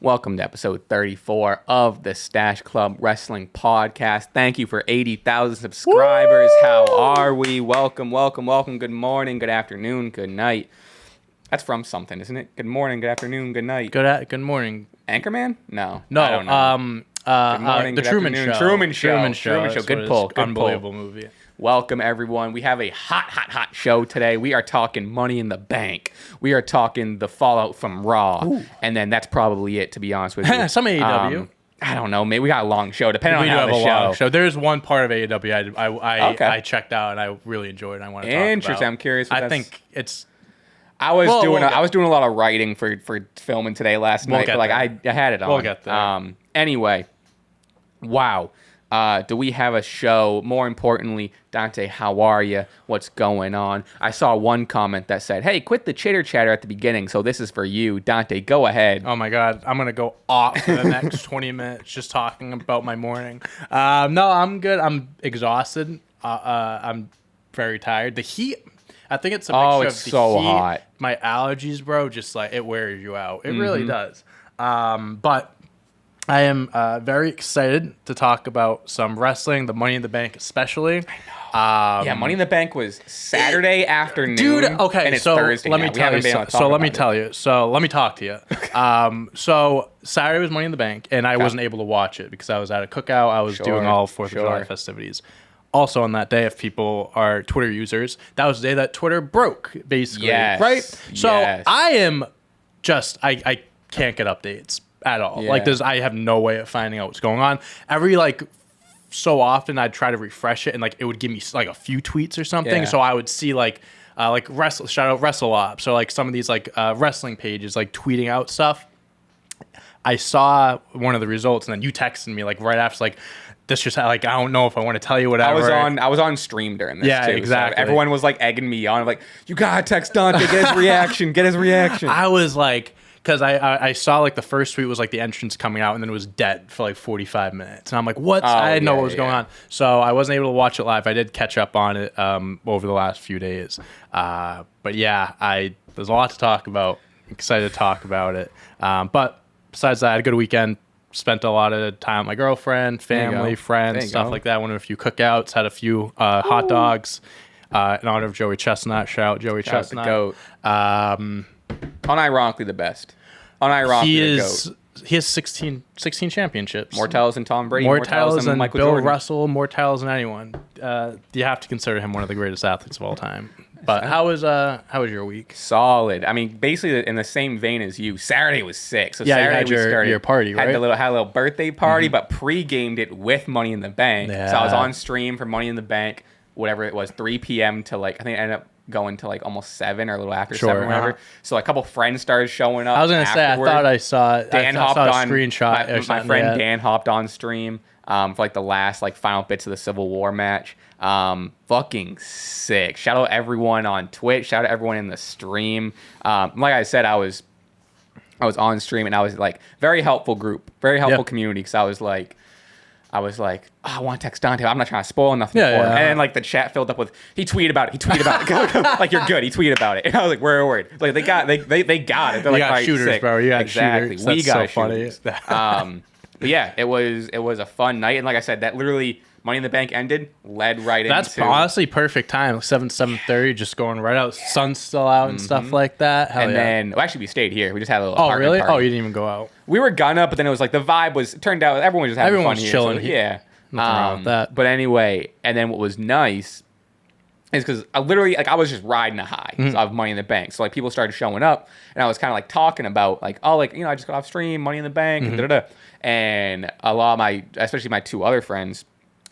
Welcome to episode 34 of the Stache Club Wrestling Podcast. Thank you for 80,000 subscribers. Woo! How are we? Welcome. Good morning, good afternoon, good night. That's from something, isn't it? Good morning, good afternoon, good night. Good morning. Anchorman? No. I don't know. Good morning, The Truman Show. Good pull. Unbelievable movie. Welcome, everyone. We have a hot show today. We are talking Money in the Bank. We are talking the fallout from Raw. Ooh. And then that's probably it, to be honest with you. Some AEW. I don't know. Maybe we got a long show, depending on how the show. Long show. There's one part of AEW I checked out, and I really enjoyed it. I want to talk about. Interesting. I'm curious. I think it's... I was doing a lot of writing for filming today last night, but I had it on. We'll get there. Anyway, wow. Do we have a show? More importantly, Dante, how are you? What's going on? I saw one comment that said, "Hey, quit the chitter chatter at the beginning." So this is for you, Dante. Go ahead. Oh my God, I'm gonna go off for the next 20 minutes just talking about my morning. No, I'm good. I'm exhausted. I'm very tired. The heat. I think it's a mixture it's of the so heat, hot. My allergies, bro. Just like it wears you out. It really does. But I am very excited to talk about some wrestling, the Money in the Bank especially. I know. Yeah, Money in the Bank was Saturday afternoon. Dude, okay, and it's so Thursday let me now. tell you. Let me talk to you. So Saturday was Money in the Bank, and I wasn't able to watch it because I was at a cookout. I was doing all 4th of July festivities. Also on that day, if people are Twitter users, that was the day that Twitter broke, basically. Yes. Right? So I am just, I can't get updates at all. Yeah. Like I have no way of finding out what's going on. Every so often I'd try to refresh it and it would give me a few tweets or something. Yeah. So I would see shout out Wrestle Op. So some of these wrestling pages tweeting out stuff. I saw one of the results and then you texted me right after this just I don't know if I want to tell you whatever. I was on stream during this too. Exactly. So everyone was egging me on, you gotta text Dante, get his reaction. I was because I saw the first tweet was the entrance coming out and then it was dead for 45 minutes and I'm what? I didn't know what was going on, so I wasn't able to watch it live. I did catch up on it over the last few days, but yeah, there's a lot to talk about. Excited to talk about it, but besides that, I had a good weekend. Spent a lot of time with my girlfriend, family, friends, stuff like that. Went to a few cookouts, had a few hot dogs in honor of Joey Chestnut. Shout out Joey Chestnut. The GOAT. Unironically the best. Unironically the GOAT. He has 16 championships. More titles than Tom Brady. More titles than Michael Bill Jordan. Russell. More titles than anyone. You have to consider him one of the greatest athletes of all time. But how was your week? Solid. I mean, basically in the same vein as you. Saturday was sick. So Saturday you had your party, right? Had a little birthday party, but pre-gamed it with Money in the Bank. Yeah. So I was on stream for Money in the Bank, whatever it was, 3 p.m. to I think it ended up going to almost 7 or a little after 7 or whatever. So a couple friends started showing up. I was gonna say, I thought I saw Dan I hopped saw a on screenshot. My friend Dan hopped on stream for the last final bits of the Civil War match. Fucking sick. Shout out everyone on Twitch. Shout out everyone in the stream. Like I said, I was on stream and I was very helpful group, very helpful community, because I was like, oh, I want to text Dante. I'm not trying to spoil nothing for him. And then the chat filled up with, he tweeted about it. You're good. He tweeted about it. And I was word. They got it. They're you got shooters, sick. Bro. You got exactly. shooters. We got so shooters. Funny. But yeah, it was a fun night. And like I said, that literally Money in the Bank ended, led right into... That's honestly perfect time. 7:30, just going right out. Sun's still out and stuff like that. Hell then, actually, we stayed here. We just had a little Oh, really? party. Oh, you didn't even go out? We were gonna, but then it was the vibe was... It turned out everyone was just having fun here. Everyone's chilling here. Yeah. Nothing wrong with that. But anyway, and then what was nice is because I literally, I was just riding a high of Money in the Bank. So people started showing up, and I was kind of talking about I just got off stream, Money in the Bank, and da-da-da. And a lot of especially my 2 other friends,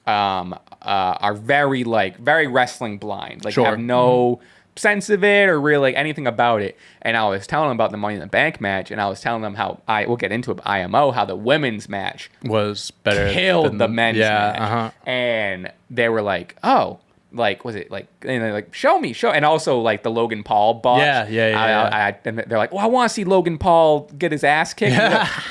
are very very wrestling blind. Have no sense of it or really anything about it. And I was telling them about the Money in the Bank match, and I was telling them how we'll get into it, but IMO, how the women's match was better, killed than the men's match. Uh-huh. And they were like, oh, like, was it like, and they're like, show, and also like the Logan Paul botch. And they're like, well, I want to see Logan Paul get his ass kicked.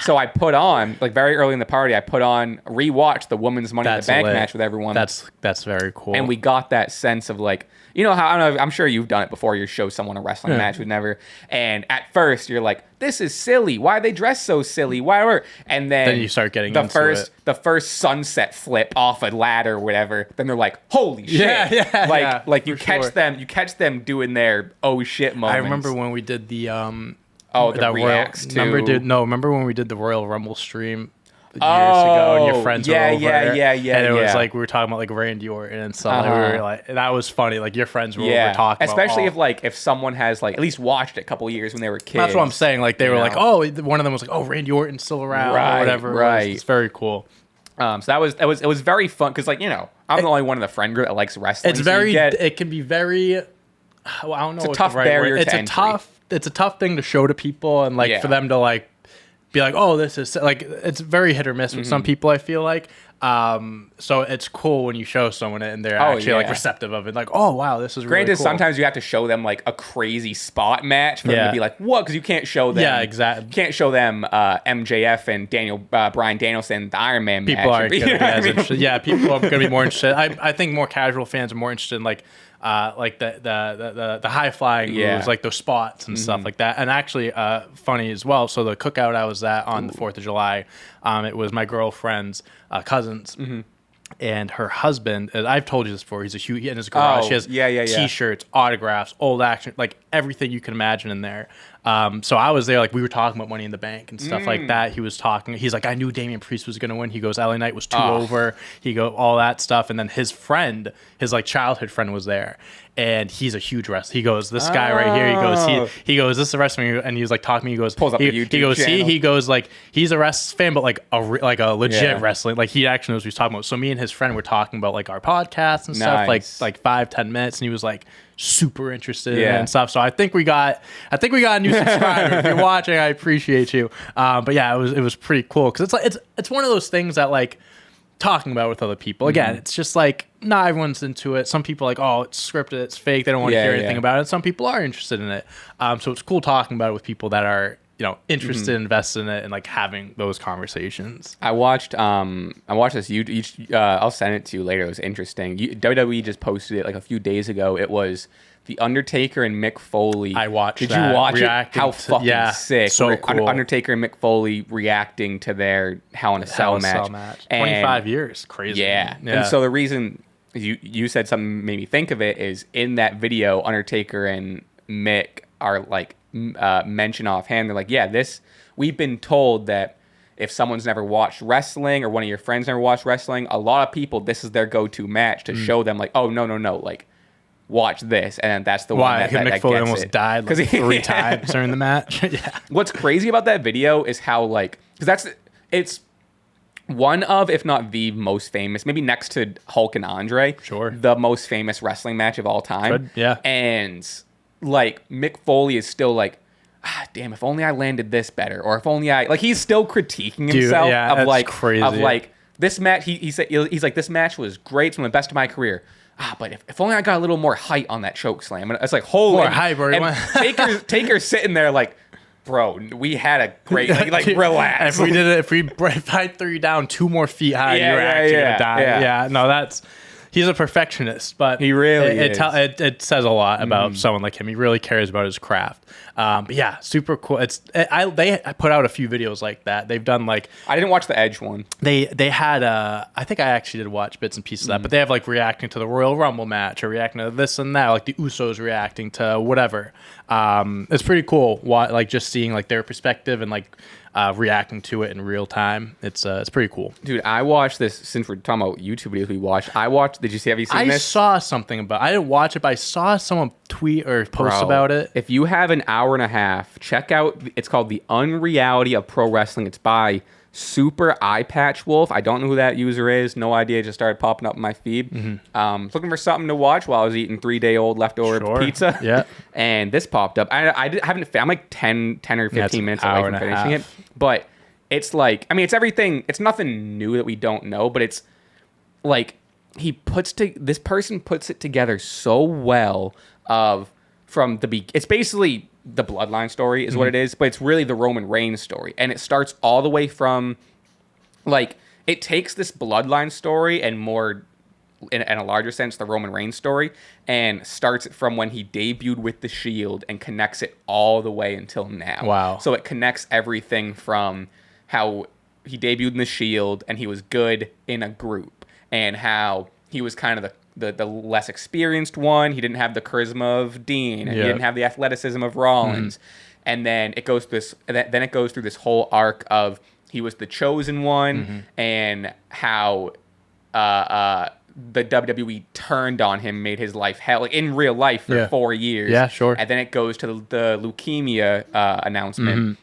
So I put on, like very early in the party, rewatched the women's Money in the Bank match with everyone. That's very cool. And we got that sense of like, you know how, I don't know, I'm sure you've done it before. You show someone a wrestling match who'd never, and at first you're like, this is silly. Why are they dressed so silly? Why? And then you start getting the first sunset flip off a ladder or whatever. Then they're like, holy shit! Like you catch them doing their oh shit moments. I remember when we did the the reacts too. Remember when we did the Royal Rumble stream years ago, and your friends were over. And it was like we were talking about like Randy Orton and stuff. Like, we were like, that was funny. Like your friends were over talking, especially if someone has like at least watched it a couple years when they were kids. That's what I'm saying. Like they were like, oh, one of them was like, oh, Randy Orton's still around, or whatever. Right, it's very cool. So it was very fun because like, you know, I'm the only one in the friend group that likes wrestling. It's it can be very. Well, I don't know. It's a tough barrier. It's a tough thing to show to people, and like for them to like be like, oh, this is like, it's very hit or miss with some people, I feel like. So it's cool when you show someone it and they're actually like receptive of it. Like, oh, wow, this is really cool. Sometimes you have to show them like a crazy spot match for them to be like, what? Because you can't show them. Yeah, exactly. You can't show them MJF and Bryan Danielson, the Iron Man match. People aren't going to be as interested. Yeah, people are going to be more interested. I think more casual fans are more interested in like the high flying moves, like those spots and stuff like that. And actually, funny as well. So the cookout I was at on the 4th of July, it was my girlfriend's cousins. And her husband, I've told you this before, he's a huge, in his garage, he has t-shirts, autographs, old action, like everything you can imagine in there. So I was there, like we were talking about Money in the Bank and stuff like that. He was talking, he's like, I knew Damian Priest was going to win. He goes, LA Knight was 2 over. He goes, all that stuff. And then his friend, his like childhood friend was there. And he's a huge wrestler. He goes, this guy right here. He goes, this is a wrestler. And he was like talking to me. He goes, pulls up the YouTube channel. He goes like, he's a wrestling fan, but like a legit wrestling. Like he actually knows what he's talking about. So me and his friend were talking about like our podcast and stuff, like 5-10 minutes. And he was like super interested in it and stuff. So I think we got a new subscriber. If you're watching, I appreciate you. But yeah, it was pretty cool because it's like it's one of those things that like talking about with other people. Again, it's just like not everyone's into it. Some people are like, oh, it's scripted, it's fake. They don't want to hear anything about it. Some people are interested in it. So it's cool talking about it with people that are, you know, interested, invested in it, and like having those conversations. I watched this. I'll send it to you later. It was interesting. WWE just posted it like a few days ago. It was The Undertaker and Mick Foley. I watched. Did you watch it? How fucking sick! So cool. Undertaker and Mick Foley reacting to their Hell in a Cell match. 25 years, crazy. Yeah. And so the reason you said something made me think of it is in that video, Undertaker and Mick are like mention offhand. They're like, yeah, we've been told that if someone's never watched wrestling or one of your friends never watched wrestling, a lot of people, this is their go-to match to show them like, oh, no, like, watch this. And that's the one that Mick Foley gets almost it. Died like 3 times during the match. What's crazy about that video is how like, because it's one of, if not the most famous, maybe next to Hulk and Andre, the most famous wrestling match of all time. And like Mick Foley is still like, damn, if only I landed this better, or if only I, like, he's still critiquing himself of like crazy. Of like this match. He said he's like, this match was great, it's one of the best of my career. But if only I got a little more height on that choke slam. And it's like, holy more height, bro. And Taker's sitting there like, bro, we had a great like relax. If I threw you down 2 more feet high, you're actually gonna die. Yeah, no, he's a perfectionist, but he really is. It says a lot about someone like him. He really cares about his craft. But yeah, super cool. They put out a few videos like that. They've done like, I didn't watch the Edge one. They had I think I actually did watch bits and pieces of that, but they have like reacting to the Royal Rumble match or reacting to this and that, like the Usos reacting to whatever. It's pretty cool. Like just seeing like their perspective and like reacting to it in real time. It's pretty cool. Dude, I watched this, since we're talking about YouTube videos we watched. Have you seen this? I saw something about, I didn't watch it, but I saw someone tweet or post about it. If you have an hour and a half, check out, it's called The Unreality of Pro Wrestling. It's by Super Eye Patch Wolf. I don't know who that user is. No idea. It just started popping up in my feed. Looking for something to watch while I was eating 3-day-old leftover pizza. Yeah. And this popped up. I haven't. I'm like 10 or 15 minutes away from finishing it. But it's like, I mean, it's everything. It's nothing new that we don't know. But it's like this person puts it together so well from the it's basically the bloodline story is what it is, but it's really the Roman Reigns story, and it starts all the way from like it takes this bloodline story and more in a larger sense the Roman Reigns story, and starts it from when he debuted with the Shield and connects it all the way until now. Wow. So it connects everything from how he debuted in the Shield and he was good in a group, and how he was kind of the less experienced one. He didn't have the charisma of Dean, and he didn't have the athleticism of Rollins. And then it goes through this whole arc of he was the chosen one, and how the WWE turned on him, made his life hell, like in real life for 4 years. Yeah, sure. And then it goes to the leukemia announcement.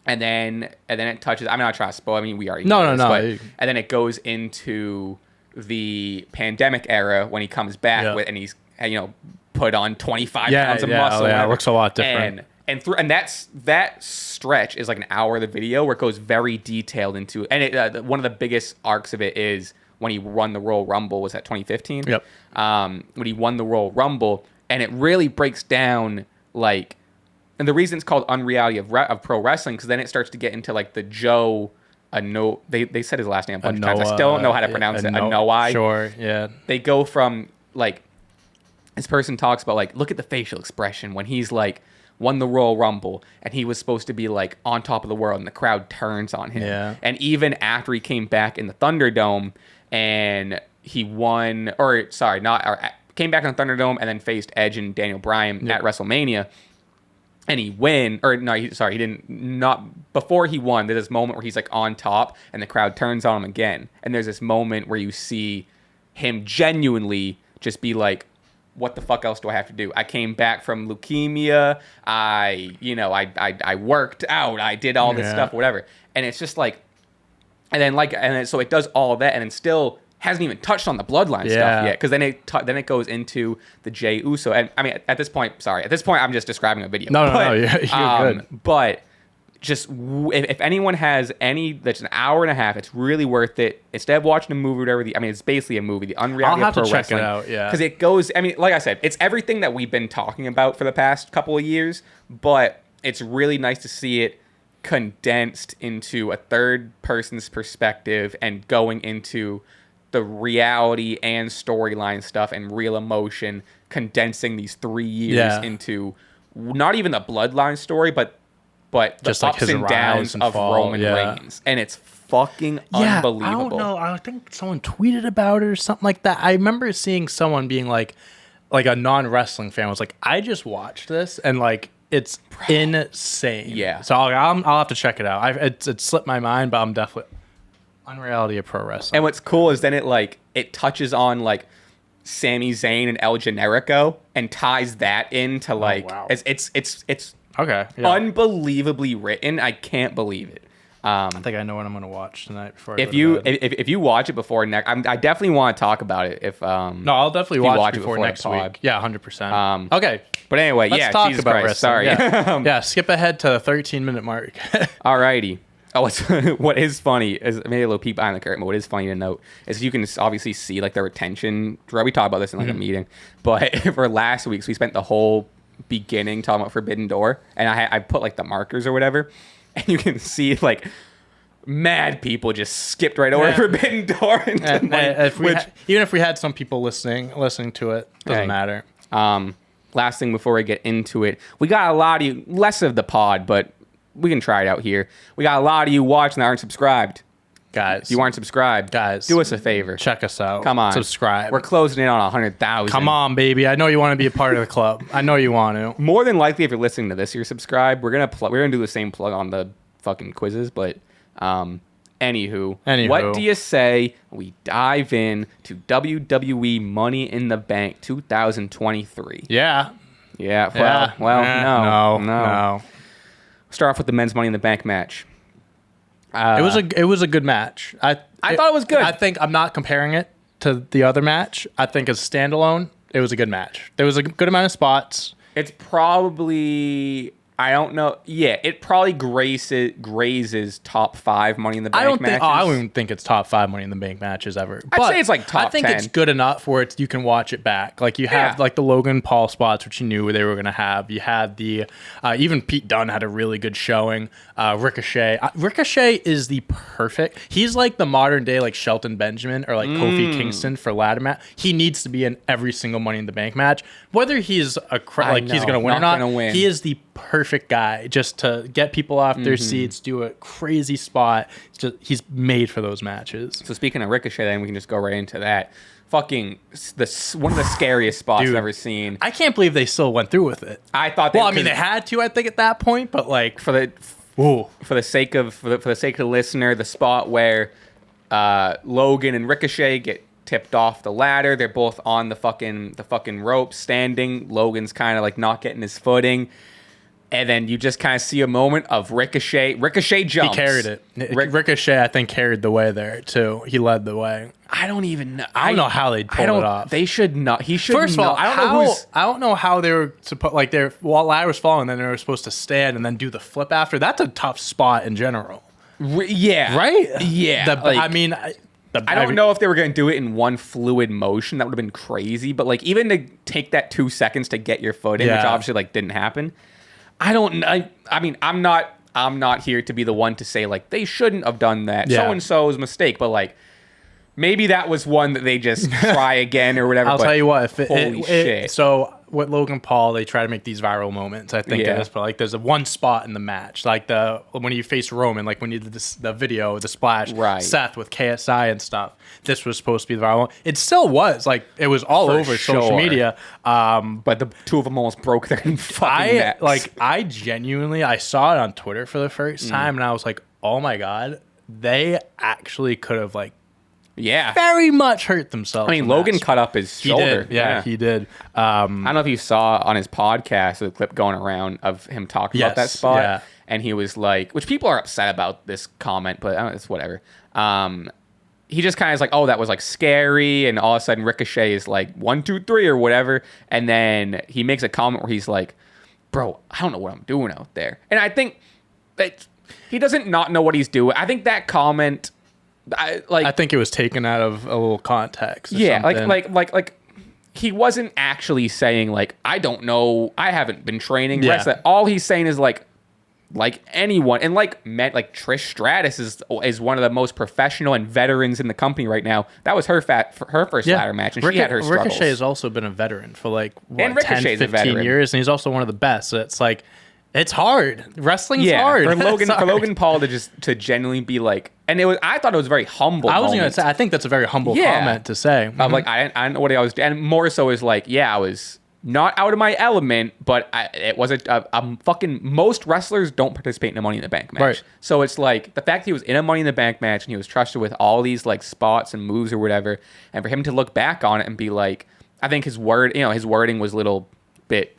And then it touches. I'm not trying to spoil. I mean, we already know this, but, and then it goes into the pandemic era when he comes back with, and he's put on 25 pounds of muscle. Oh, yeah, it looks a lot different. And that stretch is like an hour of the video where it goes very detailed into. And one of the biggest arcs of it is when he won the Royal Rumble. Was that 2015? Yep. When he won the Royal Rumble, and it really breaks down like. And the reason it's called Unreality of Pro Wrestling, because then it starts to get into like the Joe, they said his last name a bunch of times. I still don't know how to pronounce it. Anoa'i. Sure, yeah. They go from like, this person talks about like, look at the facial expression when he's like won the Royal Rumble and he was supposed to be like on top of the world and the crowd turns on him. Yeah. And even after he came back in the Thunderdome and he won, came back in the Thunderdome and then faced Edge and Daniel Bryan at WrestleMania. And he before he won, there's this moment where he's like on top and the crowd turns on him again. And there's this moment where you see him genuinely just be like, what the fuck else do I have to do? I came back from leukemia. I worked out. I did all this stuff, whatever. And it's just like, so it does all of that and then still hasn't even touched on the bloodline stuff yet, because then it goes into the JEY USO. And I mean, at this point, I'm just describing a video. No, you're good. But just if anyone has that's an hour and a half, it's really worth it. Instead of watching a movie or whatever, it's basically a movie. The Unreality of Pro Wrestling. I'll have to check it out. Yeah, because it goes. I mean, like I said, it's everything that we've been talking about for the past couple of years, but it's really nice to see it condensed into a third person's perspective and going into the reality and storyline stuff and real emotion, condensing these 3 years into not even the bloodline story, but the just ups like and downs of Roman Reigns. And it's fucking unbelievable. I don't know. I think someone tweeted about it or something like that. I remember seeing someone being like a non-wrestling fan was like, I just watched this and like, it's insane. Yeah. So I'll have to check it out. It slipped my mind, but I'm definitely Unreality of Pro Wrestling. And what's cool is then it touches on like Sami Zayn and El Generico and ties that into like it's okay, unbelievably written. I can't believe it. I think I know what I'm gonna watch tonight before. If you watch it before next, I definitely want to talk about it. No, I'll definitely watch it before next week. Yeah, 100%. Okay, but anyway, let's talk Jesus about Christ, wrestling. Sorry. Yeah, skip ahead to the 13-minute mark. Alrighty. Oh, what is funny is maybe a little peek behind the curtain. But what is funny to note is you can obviously see like the retention. We talked about this in like a meeting, but for last week's we spent the whole beginning talking about Forbidden Door, and I put like the markers or whatever, and you can see like mad people just skipped right over Forbidden Door. Even if we had some people listening to it, doesn't matter. Last thing before we get into it, we got a lot of you, less of the pod, but we can try it out here. We got a lot of you watching that aren't subscribed. Guys. If you aren't subscribed, do us a favor. Check us out. Come on. Subscribe. We're closing in on 100,000. Come on, baby. I know you want to be a part of the club. I know you want to. More than likely, if you're listening to this, you're subscribed. We're gonna do the same plug on the fucking quizzes, but anywho, what do you say we dive in to WWE Money in the Bank 2023? Yeah. No. Start off with the men's Money in the Bank match. It was a good match. I thought it was good. I think I'm not comparing it to the other match. I think as standalone, it was a good match. There was a good amount of spots. It's probably I don't know. Yeah, it probably grazes top 5 Money in the Bank matches. I don't even think it's top 5 Money in the Bank matches ever. I'd say it's like top 10. I think it's good enough where you can watch it back. Like you have like the Logan Paul spots, which you knew they were going to have. You had the even Pete Dunne had a really good showing. Ricochet. Ricochet is the perfect. He's like the modern day like Shelton Benjamin or like Kofi Kingston for ladder match. He needs to be in every single Money in the Bank match, whether he's he's going to win or not. He is the perfect guy just to get people off their seats, do a crazy spot. He's made for those matches. So speaking of Ricochet, then we can just go right into that. Fucking one of the scariest spots I've ever seen. I can't believe they still went through with it. I thought. They had to. I think at that point, but like for the sake of the listener, the spot where Logan and Ricochet get tipped off the ladder. They're both on the fucking rope, standing. Logan's kind of like not getting his footing. And then you just kind of see a moment of Ricochet. Ricochet jumps. He carried it. Ricochet, I think, carried the way there, too. He led the way. I don't even know. I don't know how they pulled it off. They should not. He should First of all, I don't know how they were supposed, like, while ladder was falling, then they were supposed to stand and then do the flip after. That's a tough spot in general. Yeah. Right? Yeah. I don't know if they were going to do it in one fluid motion. That would have been crazy. But, like, even to take that 2 seconds to get your footing, which obviously, like, didn't happen. I don't. I mean, I'm not here to be the one to say like they shouldn't have done that. So and so's mistake, but like maybe that was one that they just try again or whatever. I'll tell you what. Holy shit! So with Logan Paul, they try to make these viral moments. I think it is, but like there's one spot in the match, like when you face Roman, like when you did the video, the splash, Seth with KSI and stuff. This was supposed to be the viral. It still was. Like it was all over social media. But the two of them almost broke their fucking necks. I genuinely saw it on Twitter for the first time, and I was like, oh my god, they actually could have like. Yeah. Very much hurt themselves. I mean, Logan cut up his shoulder. He did. I don't know if you saw on his podcast the clip going around of him talking about that spot. Yeah. And he was like, which people are upset about this comment, but it's whatever. He just kind of is like, oh, that was like scary. And all of a sudden Ricochet is like 1, 2, 3 or whatever. And then he makes a comment where he's like, bro, I don't know what I'm doing out there. And I think that he doesn't not know what he's doing. I think that comment... I think it was taken out of a little context. Like he wasn't actually saying like I don't know, I haven't been training. Yeah. All he's saying is like anyone, and like Trish Stratus is one of the most professional and veterans in the company right now. That was her first ladder match, and she had her struggles. Ricochet has also been a veteran for like 10, 15 years, and he's also one of the best. So it's like it's hard. Wrestling's hard. For Logan Paul to genuinely be like. And I thought it was a very humble. I was going to say, I think that's a very humble comment to say. Like I don't know what I was doing, and more so is like, I was not out of my element, but it was a fucking. Most wrestlers don't participate in a Money in the Bank match, right. So it's like the fact that he was in a Money in the Bank match and he was trusted with all these like spots and moves or whatever, and for him to look back on it and be like, I think his wording was a little bit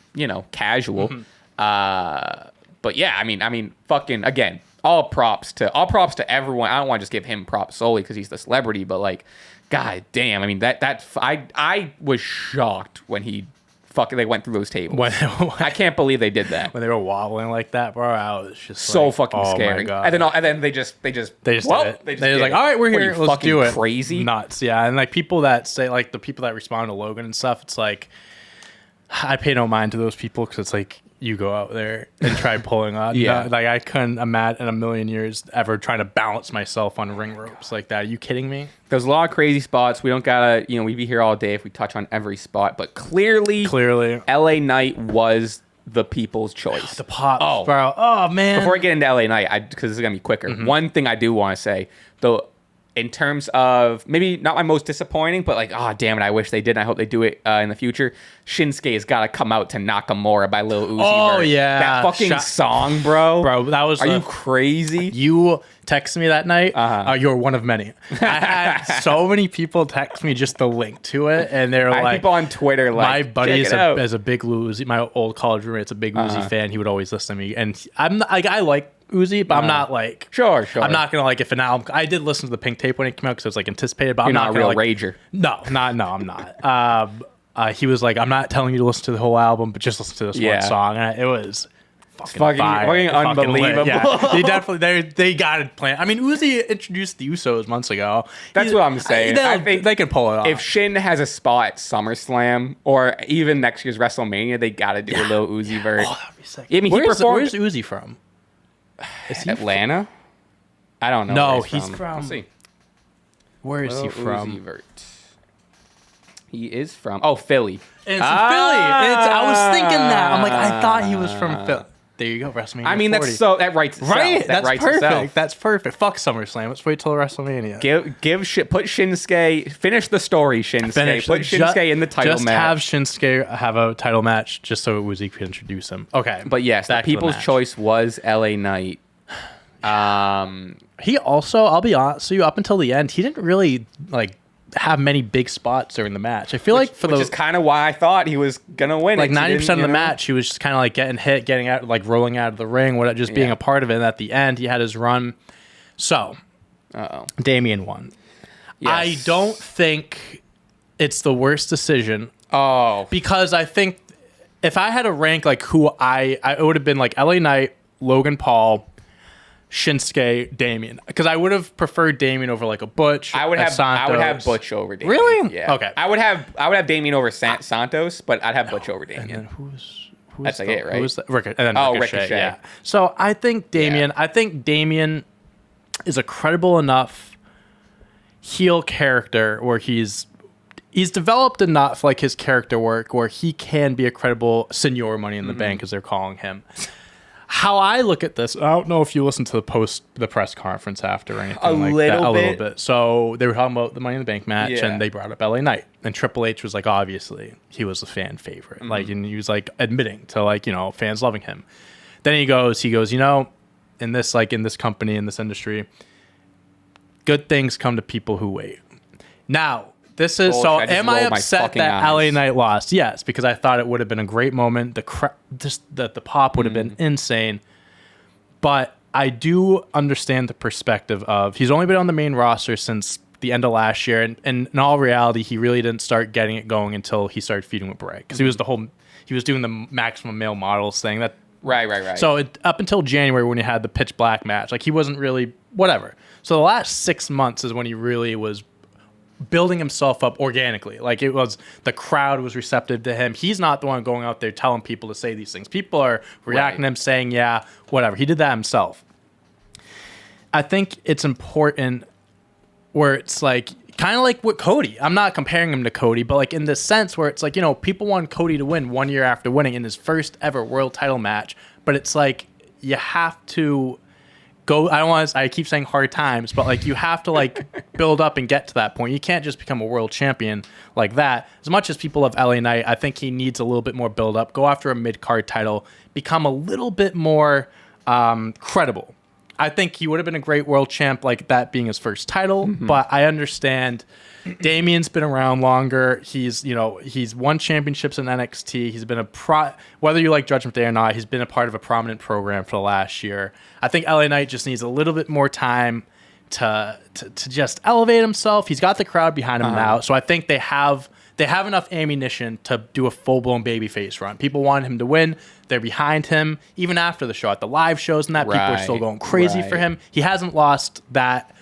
casual, but yeah, I mean, fucking again. All props to everyone. I don't want to just give him props solely because he's the celebrity, but like, god damn. I mean, I was shocked when they went through those tables. I can't believe they did that when they were wobbling like that, bro. I was just so fucking scary. My God. And then they just did it. They just like, all right, we're here. Let's do it. Crazy, nuts, yeah. And like people that say like the people that respond to Logan and stuff, it's like I pay no mind to those people because it's like. You go out there and try pulling on. Like I couldn't imagine in a million years ever trying to balance myself on ring ropes like that. Are you kidding me? There's a lot of crazy spots. We don't gotta, we'd be here all day if we touch on every spot. But clearly, LA Knight was the people's choice. The pop, bro. Oh man. Before I get into LA Knight, because this is gonna be quicker. One thing I do want to say, though. In terms of maybe not my most disappointing, but like, oh, damn it, I wish they did. And I hope they do it in the future. Shinsuke's got to come out to Nakamura by Lil Uzi Vert. Yeah. That fucking song, bro. Bro, that was... Are you crazy? You texted me that night. You're one of many. I had so many people text me just the link to it. And they're like... people on Twitter like, my buddy is a big Uzi... My old college roommate's a big Uzi fan. He would always listen to me. And I'm like, I like... Uzi, but I'm not like sure. I'm not gonna like if an album. I did listen to the Pink Tape when it came out because it was like anticipated, but You're I'm not gonna, a real rager. No, I'm not. He was like, I'm not telling you to listen to the whole album, but just listen to this one song. And it was fucking unbelievable. Yeah, they definitely they got it planned. I mean, Uzi introduced the Usos months ago. That's what I'm saying. I think they can pull it off. If Shin has a spot at SummerSlam or even next year's WrestleMania, they got to do a little Uzi vert. Oh, that'd be sick. I mean, where's Uzi from? Is he Atlanta? I don't know. No, he's from. Let's see. Where is he from? Uzi vert. He is from Philly. It's Philly. I was thinking that. I'm like, I thought he was from Philly. There you go, WrestleMania. I mean, 40. That writes itself. Right, that's writes perfect. Itself. That's perfect. Fuck SummerSlam. Let's wait till WrestleMania. Put Shinsuke. Finish the story, Shinsuke. Put Shinsuke in the title match. Have Shinsuke have a title match just so Uzi could introduce him. Okay, but yes, the people's choice was LA Knight. He also, I'll be honest with you, up until the end, he didn't really have many big spots during the match. I feel which is kind of why I thought he was gonna win. Like 90% of the match, he was just kind of like getting hit, getting out, like rolling out of the ring, without just being a part of it. And at the end, he had his run. So, Damian won. Yes. I don't think it's the worst decision. Because I think if I had to rank like who it would have been like LA Knight, Logan Paul, Shinsuke, Damian, because I would have preferred Damian over like a Butch. I would have Butch over Damian. Really? Yeah. Okay. I would have Damian over Santos, but I'd have Butch over Damian. And then who's that's like it, right? Who's Ricochet. Yeah. So I think Damian. Yeah. I think Damian is a credible enough heel character where he's developed enough like his character work where he can be a credible Senior Money in the Bank, as they're calling him. How I look at this, I don't know if you listened to the press conference after or anything a little bit. So they were talking about the Money in the Bank match, and they brought up LA Knight, and Triple H was like, obviously he was a fan favorite, like, and he was like admitting to like fans loving him. Then he goes, in this company, in this industry, good things come to people who wait. Now. This is so. Am I upset that LA Knight lost? Yes, because I thought it would have been a great moment. The pop would have been insane. But I do understand the perspective of he's only been on the main roster since the end of last year, and in all reality, he really didn't start getting it going until he started feuding with Bray, because he was doing the maximum male models thing. That right. So up until January when he had the pitch black match, like he wasn't really whatever. So the last 6 months is when he really was building himself up organically. Like it was, the crowd was receptive to him. He's not the one going out there telling people to say these things. People are reacting to him saying, yeah, whatever. He did that himself. I think it's important where it's like, kind of like with Cody. I'm not comparing him to Cody, but like in the sense where it's like, people want Cody to win 1 year after winning in his first ever world title match. But it's like, you have to go, I keep saying hard times, but like you have to like build up and get to that point. You can't just become a world champion like that. As much as people love LA Knight, I think he needs a little bit more build up. Go after a mid-card title, become a little bit more credible. I think he would have been a great world champ, like that being his first title, but I understand Damian's been around longer. He's won championships in NXT. He's been whether you like Judgment Day or not, he's been a part of a prominent program for the last year. I think LA Knight just needs a little bit more time to just elevate himself. He's got the crowd behind him now, so I think they have enough ammunition to do a full-blown babyface run. People want him to win. They're behind him. Even after the show, at the live shows and that, people are still going crazy for him. He hasn't lost that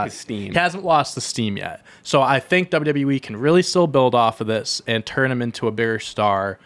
steam. He hasn't lost the steam yet. So I think WWE can really still build off of this and turn him into a bigger star,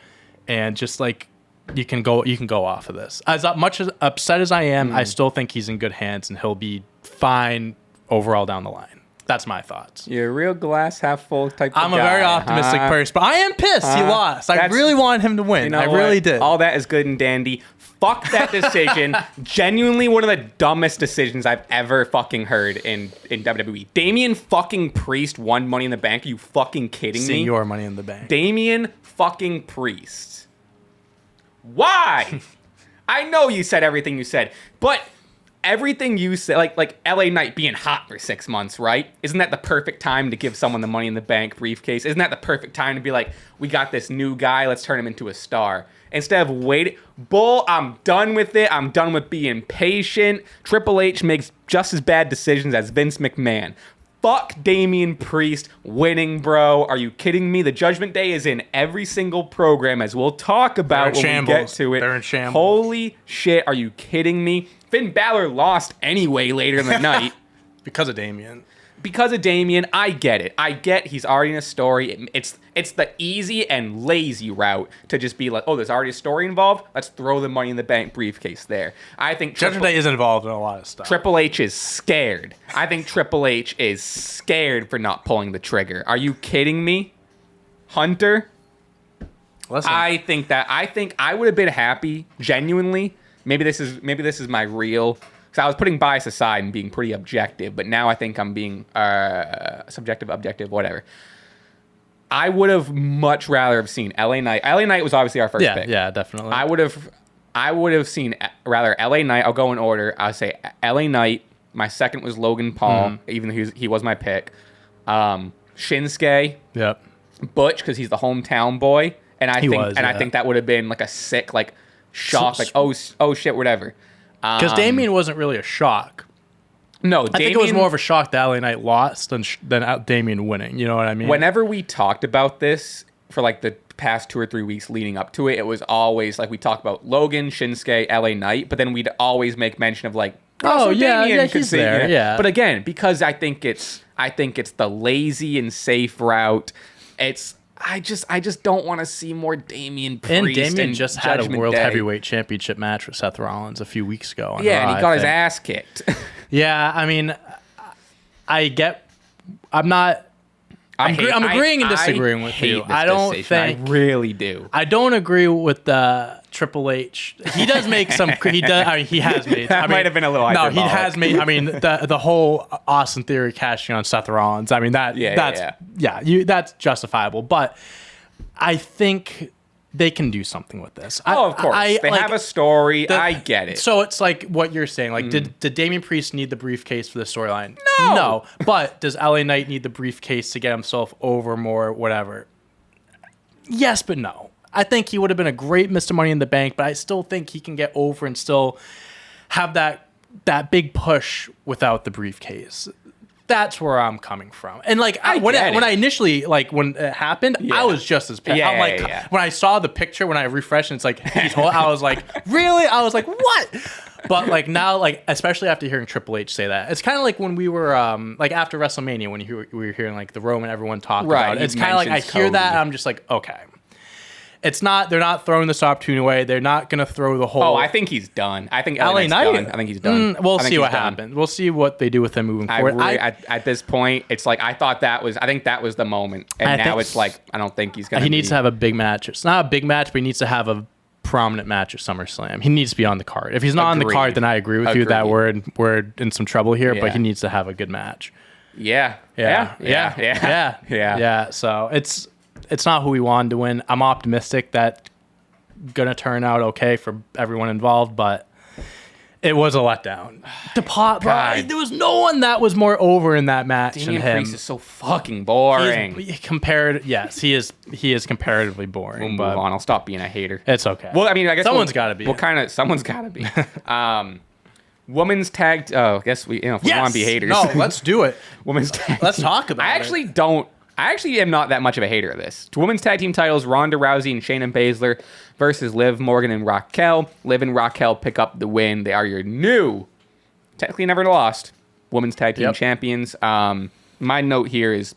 and just like you can go off of this. As much as upset as I am, I still think he's in good hands and he'll be fine overall down the line. That's my thoughts. You're a real glass half full type of guy. I'm a very optimistic person, but I am pissed he lost. I really wanted him to win. I really did. All that is good and dandy. Fuck that decision. Genuinely one of the dumbest decisions I've ever fucking heard in WWE. Damian fucking Priest won Money in the Bank. Are you fucking kidding me? Senior Money in the Bank. Damian fucking Priest. Why? I know you said everything you said, but everything you said, like LA Knight being hot for 6 months, right? Isn't that the perfect time to give someone the Money in the Bank briefcase? Isn't that the perfect time to be like, we got this new guy, let's turn him into a star? Instead of waiting, I'm done with it. I'm done with being patient. Triple H makes just as bad decisions as Vince McMahon. Fuck Damian Priest winning, bro. Are you kidding me? The Judgment Day is in every single program, as we'll talk about when we get to it. They're in shambles. Holy shit, are you kidding me? Finn Balor lost anyway later in the night. Because of Damian. Because of Damian, I get it. I get he's already in a story. It's the easy and lazy route to just be like, oh, there's already a story involved. Let's throw the Money in the Bank briefcase there. I think Judgment Day is involved in a lot of stuff. Triple H is scared. I think Triple H is scared for not pulling the trigger. Are you kidding me? Hunter? Listen. I think I would have been happy, genuinely. Maybe this is my real. So I was putting bias aside and being pretty objective, but now I think I'm being subjective, objective, whatever. I would have much rather have seen LA Knight. LA Knight was obviously our first pick. Yeah, definitely. I would have seen rather LA Knight. I'll go in order. I'll say LA Knight. My second was Logan Paul, even though he was my pick. Shinsuke. Yep. Butch, because he's the hometown boy, and I think that would have been like a sick shock, like oh shit, whatever. Because Damian wasn't really a shock. No, I think it was more of a shock that LA Knight lost than Damian winning. You know what I mean? Whenever we talked about this for like the past 2 or 3 weeks leading up to it, it was always like we talked about Logan, Shinsuke, LA Knight, but then we'd always make mention of like, Damian he's there. Yeah. But again, because I think it's the lazy and safe route. I just don't want to see more Damian Priest. And Damian just had Judgment a World Day. Heavyweight Championship match with Seth Rollins a few weeks ago. Yeah, and he got his ass kicked. Yeah, I mean, I'm agreeing and disagreeing with you. I don't think I really do. I don't agree with the Triple H. He does make some. He does. I mean, he has made. That might have been a little. No, he has made. I mean, the whole Austin Theory cashing on Seth Rollins. I mean that's justifiable. But I think they can do something with this. Of course. They have a story. I get it. So it's like what you're saying. Like, did Damian Priest need the briefcase for the storyline? No. No. But does LA Knight need the briefcase to get himself over more, whatever? Yes, but no. I think he would have been a great Mr. Money in the Bank, but I still think he can get over and still have that big push without the briefcase. That's where I'm coming from. And like when I initially when it happened, I was just as pissed. When I saw the picture, when I refreshed and it's like I was like, really? I was like, what? But like now, like especially after hearing Triple H say that, it's kind of like when we were like after WrestleMania when we were hearing like the Roman everyone talk about it. It's kind of like I hear that and I'm just like, okay. It's not. They're not throwing this opportunity away. They're not going to throw the whole. Oh, I think he's done. I think LA Knight. Done. I think he's done. We'll see what happens. We'll see what they do with him moving forward. At this point, it's like I thought that was. I think that was the moment, and now it's like I don't think he's going. He needs to have a big match. It's not a big match, but he needs to have a prominent match at SummerSlam. He needs to be on the card. If he's not on the card, then I agree with you that we're in some trouble here. Yeah. But he needs to have a good match. Yeah. So it's not who we wanted to win. I'm optimistic that gonna turn out okay for everyone involved, but it was a letdown. There was no one that was more over in that match than him. Damian Priest is so fucking boring. Yes, he is comparatively boring. We'll move on. I'll stop being a hater. It's okay. Well, I mean, I guess someone's got to be. Someone's got to be. Women's tag. I guess we want to be haters. No, let's do it. Women's tag. Let's talk about it. I actually am not that much of a hater of this. Women's tag team titles: Ronda Rousey and Shayna Baszler versus Liv Morgan and Raquel. Liv and Raquel pick up the win. They are your new, technically never lost, women's tag team champions. My note here is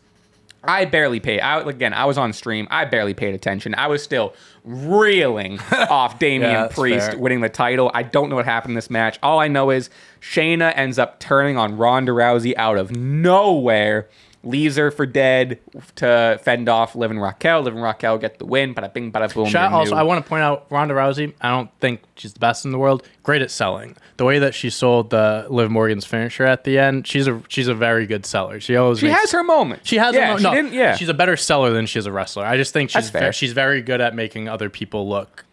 I barely paid. I was on stream. I barely paid attention. I was still reeling off Damian Priest winning the title. I don't know what happened in this match. All I know is Shayna ends up turning on Ronda Rousey out of nowhere. Leaves her for dead to fend off Liv and Raquel. Liv and Raquel get the win. Bada bing, bada boom. Also, I want to point out Ronda Rousey. I don't think she's the best in the world. Great at selling. The way that she sold the Liv Morgan's finisher at the end, she's a very good seller. She has her moment. She has her moment. She's a better seller than she is a wrestler. I just think she's very good at making other people look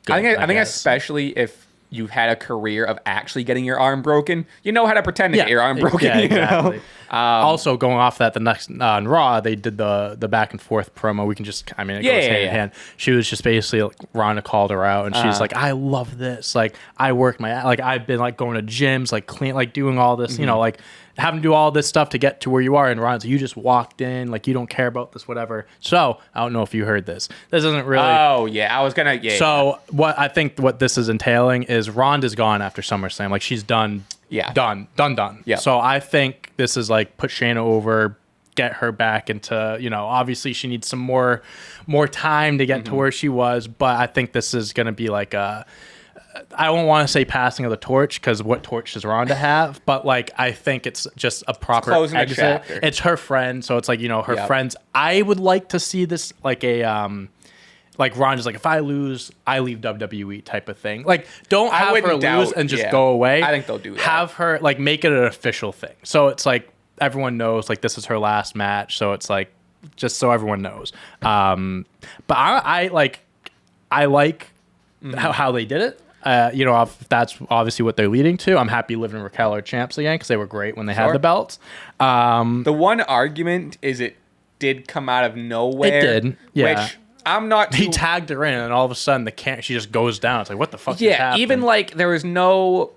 good. I think especially if you've had a career of actually getting your arm broken, you know how to pretend to get your arm broken. Yeah, exactly. You know? Also, going off that, the next on Raw, they did the back and forth promo. We can just, I mean, it goes hand in hand. She was just basically, like, Ronda called her out, and she's like, I love this. Like, I worked like, I've been, like, going to gyms, like, clean, like, doing all this, you know, like, having to do all this stuff to get to where you are. And Ronda's, you just walked in, like, you don't care about this, whatever. So, I don't know if you heard this. This isn't really. Oh, yeah. I was going to. So, what I think what this is entailing is Ronda's gone after SummerSlam. Like, she's done. Yeah. Done. Yeah. So I think this is like put Shayna over, get her back into, you know, obviously she needs some more time to get to where she was, but I think this is going to be like I don't want to say passing of the torch, because what torch does Ronda have? But like, I think it's just a proper exit. It's her friend, so it's like, you know, her friends. I would like to see this like a like Ronda's like, if I lose, I leave WWE type of thing. Like, don't have her lose and just go away. I think they'll do that. Have her, like, make it an official thing. So it's like, everyone knows, like, this is her last match. So it's like, just so everyone knows. But I like how they did it. You know, if that's obviously what they're leading to. I'm happy Liv and Raquel are champs again, because they were great when they had the belts. The one argument is it did come out of nowhere. It did, yeah. Which I'm not. He tagged her in, and all of a sudden she just goes down. It's like, what the fuck? Yeah, even like there was no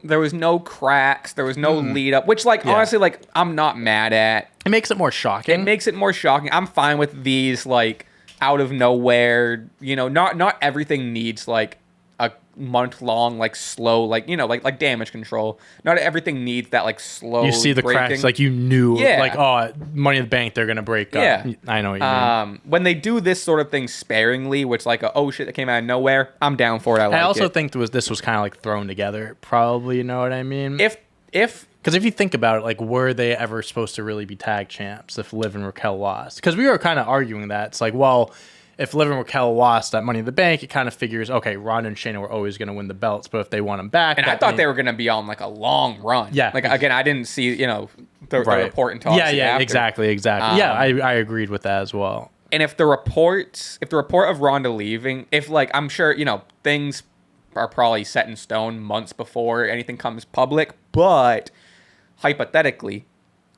cracks, there was no lead up, which like honestly, like I'm not mad at. It makes it more shocking. I'm fine with these like out of nowhere. You know, not everything needs like a month-long like slow, like, you know, like damage control. Not everything needs that like slow. You see the breaking. cracks, like you knew, like, oh, Money in the Bank, they're gonna break up. Yeah, I know what you mean. When they do this sort of thing sparingly, which like oh shit that came out of nowhere, I'm down for it. I also think this was kind of like thrown together. Probably, you know what I mean? If because if you think about it, like, were they ever supposed to really be tag champs if Liv and Raquel lost? Because we were kind of arguing that. It's like, well, if Liv and Raquel lost that Money in the Bank, it kind of figures, okay, Ronda and Shayna were always going to win the belts, but if they won them back... And I thought they were going to be on, like, a long run. Yeah. Like, again, I didn't see, you know, the report and talk. Yeah, exactly. Yeah, I agreed with that as well. And if the report of Ronda leaving, if, like, I'm sure, you know, things are probably set in stone months before anything comes public, but hypothetically...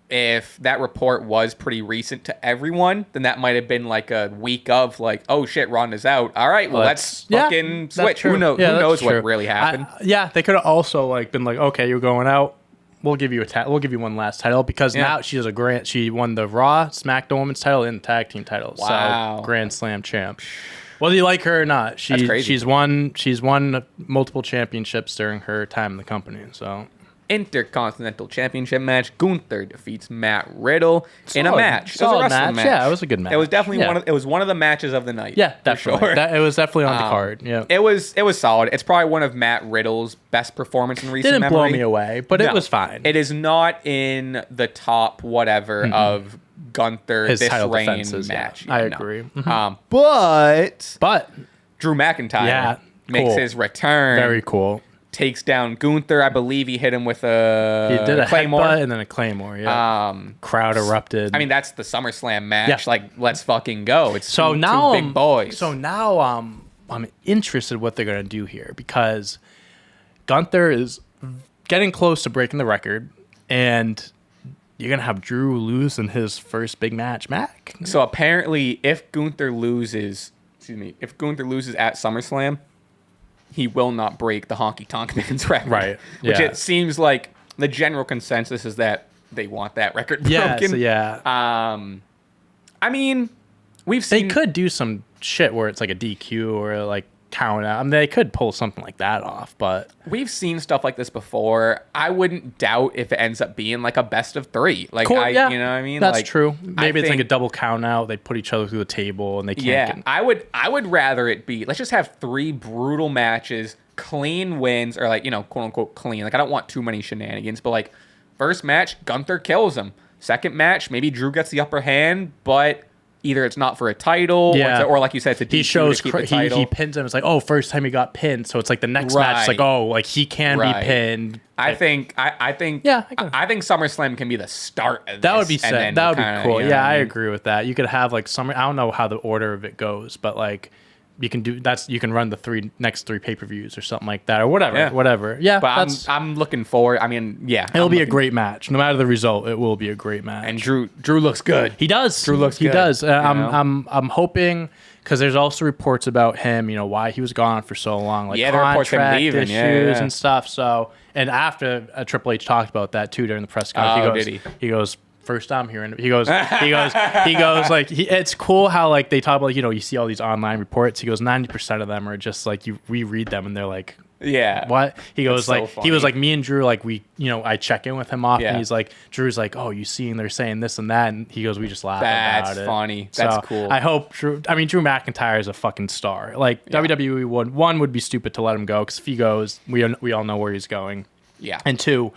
if that report was pretty recent to everyone, then that might have been like a week of like, oh shit, Ronda's out. All right, well let's fucking switch. Who knows what really happened? They could have also like been like, okay, you're going out. We'll give you we'll give you one last title, because now she has she won the Raw SmackDown Women's title and the Tag Team title. Wow. So Grand Slam champ. Whether you like her or not, she's won multiple championships during her time in the company. So. Intercontinental Championship match. Gunther defeats Matt Riddle in a match. It was a wrestling match. Yeah, it was a good match. It was definitely one of the matches of the night. Yeah, definitely. Sure. It was definitely on the card. Yeah, it was solid. It's probably one of Matt Riddle's best performance in recent memory. Didn't blow me away, but it was fine. It is not in the top whatever of Gunther his this title reign defenses, match. Yeah. I agree. But Drew McIntyre makes his return. Very cool. Takes down Gunther. I believe he hit him with a Claymore. Headbutt and then a Claymore, yeah. Crowd erupted. I mean, that's the SummerSlam match. Yeah. Like, let's fucking go. It's two big boys. So now I'm interested what they're going to do here, because Gunther is getting close to breaking the record, and you're going to have Drew lose in his first big match, Mac. So apparently, if Gunther loses at SummerSlam, he will not break the Honky Tonk Man's record. Right. Which it seems like the general consensus is that they want that record broken. Yeah. I mean, we've seen... They could do some shit where it's like a DQ or like count out. I mean, they could pull something like that off, but... We've seen stuff like this before. I wouldn't doubt if it ends up being like a best of 3. Like, cool, you know what I mean? That's like, true. Maybe it's like a double count out. They put each other through the table and they can't... Yeah, I would rather it be... Let's just have 3 brutal matches, clean wins, or like, you know, quote unquote clean. Like, I don't want too many shenanigans, but like, first match, Gunther kills him. Second match, maybe Drew gets the upper hand, but... either it's not for a title, or like you said, it's a DQ. He shows to keep the title. He pins him. It's like, oh, first time he got pinned, so it's like the next match. It's like, oh, like he can be pinned. I think SummerSlam can be the start of this. That would be sick. That would be cool. You know I agree with that. You could have like I don't know how the order of it goes, but like you can run the next three pay-per-views or something like that or whatever. Yeah, but I'm looking forward. I mean, yeah, it'll be a great match. No matter the result, it will be a great match. And Drew looks good. He does. Drew looks good. He does. I'm hoping, because there's also reports about him, why he was gone for so long, like contract issues and stuff. So, and after Triple H talked about that too during the press conference, he goes, first time hearing it. He goes, like, it's cool how, like, they talk about, you see all these online reports. He goes, 90% of them are just like, we read them and they're like, yeah, what? He goes, like, so he was like, me and Drew, like, we, I check in with him often. Yeah. He's like, Drew's like, oh, you seen they're saying this and that, and he goes, we just laugh about it. That's funny. That's cool. I hope Drew McIntyre is a fucking star. Like, WWE would be stupid to let him go, because if he goes, we all know where he's going. Yeah. And two,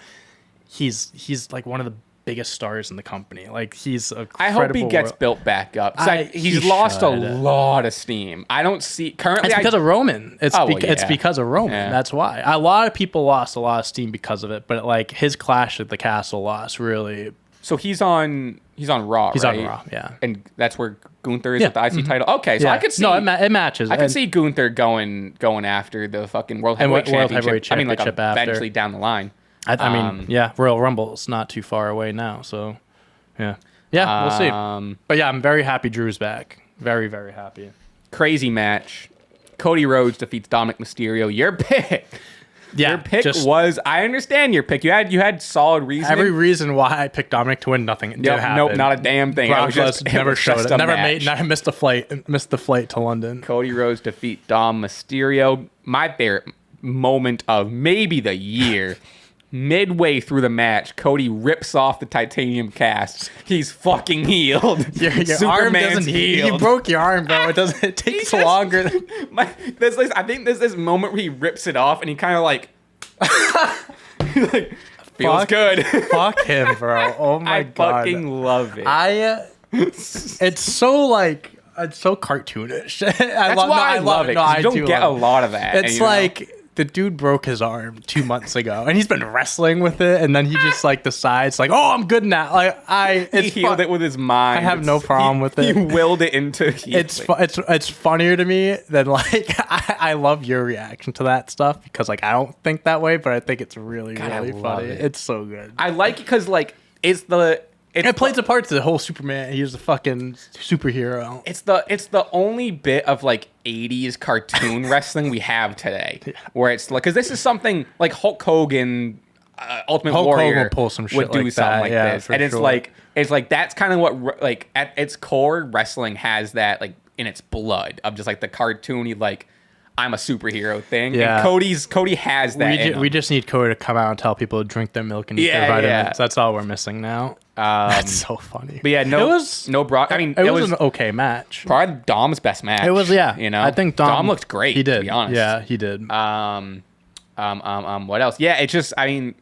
he's like one of the biggest stars in the company. Like, he's a I hope he gets built back up. He's lost a lot of steam. I don't see currently. It's because of Roman. It's because of Roman. Yeah. That's why a lot of people lost a lot of steam because of it. But like his Clash at the Castle loss really. So he's on Raw. He's right? on Raw. Yeah, and that's where Gunther is with the IC title. Okay, so I could see it matches. I could see Gunther going after the fucking World Heavyweight Championship. I mean, like eventually down the line. I mean, Royal Rumble's not too far away now, so yeah, we'll see. But yeah, I'm very happy Drew's back. Very, very happy. Crazy match. Cody Rhodes defeats Dominic Mysterio. Your pick. Yeah, your pick was. I understand your pick. You had solid reason. Every reason why I picked Dominic to win, nothing did happen. Nope, not a damn thing. Brock never showed it. Never missed the flight to London. Cody Rhodes defeat Dom Mysterio. My favorite moment of maybe the year. Midway through the match, Cody rips off the titanium cast. He's fucking healed. Your arm doesn't heal. You broke your arm, bro. It takes longer. I think there's this moment where he rips it off and he kind of like, feels good. Fuck him, bro. Oh my god. I fucking love it. It's so cartoonish. I love it. No, you don't get a lot of that. It's like. The dude broke his arm 2 months ago, and he's been wrestling with it, and then he just decides oh, I'm good now. He healed it with his mind. I have no problem with it. He willed it into healing. It's funnier to me than I love your reaction to that stuff, because I don't think that way, but I think it's really really funny. It's so good. I like it because it plays a part to the whole Superman. He's a fucking superhero. It's the only bit of 80s cartoon wrestling we have today, where it's because this is something like Hulk Hogan, Ultimate Warrior Hogan pull some shit would do like something that. like Yeah, this, and it's like that's kind of what at its core wrestling has that in its blood of just the cartoony I'm a superhero thing. Yeah. And Cody has that. We just need Cody to come out and tell people to drink their milk and eat their vitamins. Yeah. That's all we're missing now. That's so funny. But yeah, no Brock. I mean, it was an okay match. Probably Dom's best match. It was, I think Dom looked great. He did. To be honest. Yeah, he did. What else? Yeah, it's just. I mean,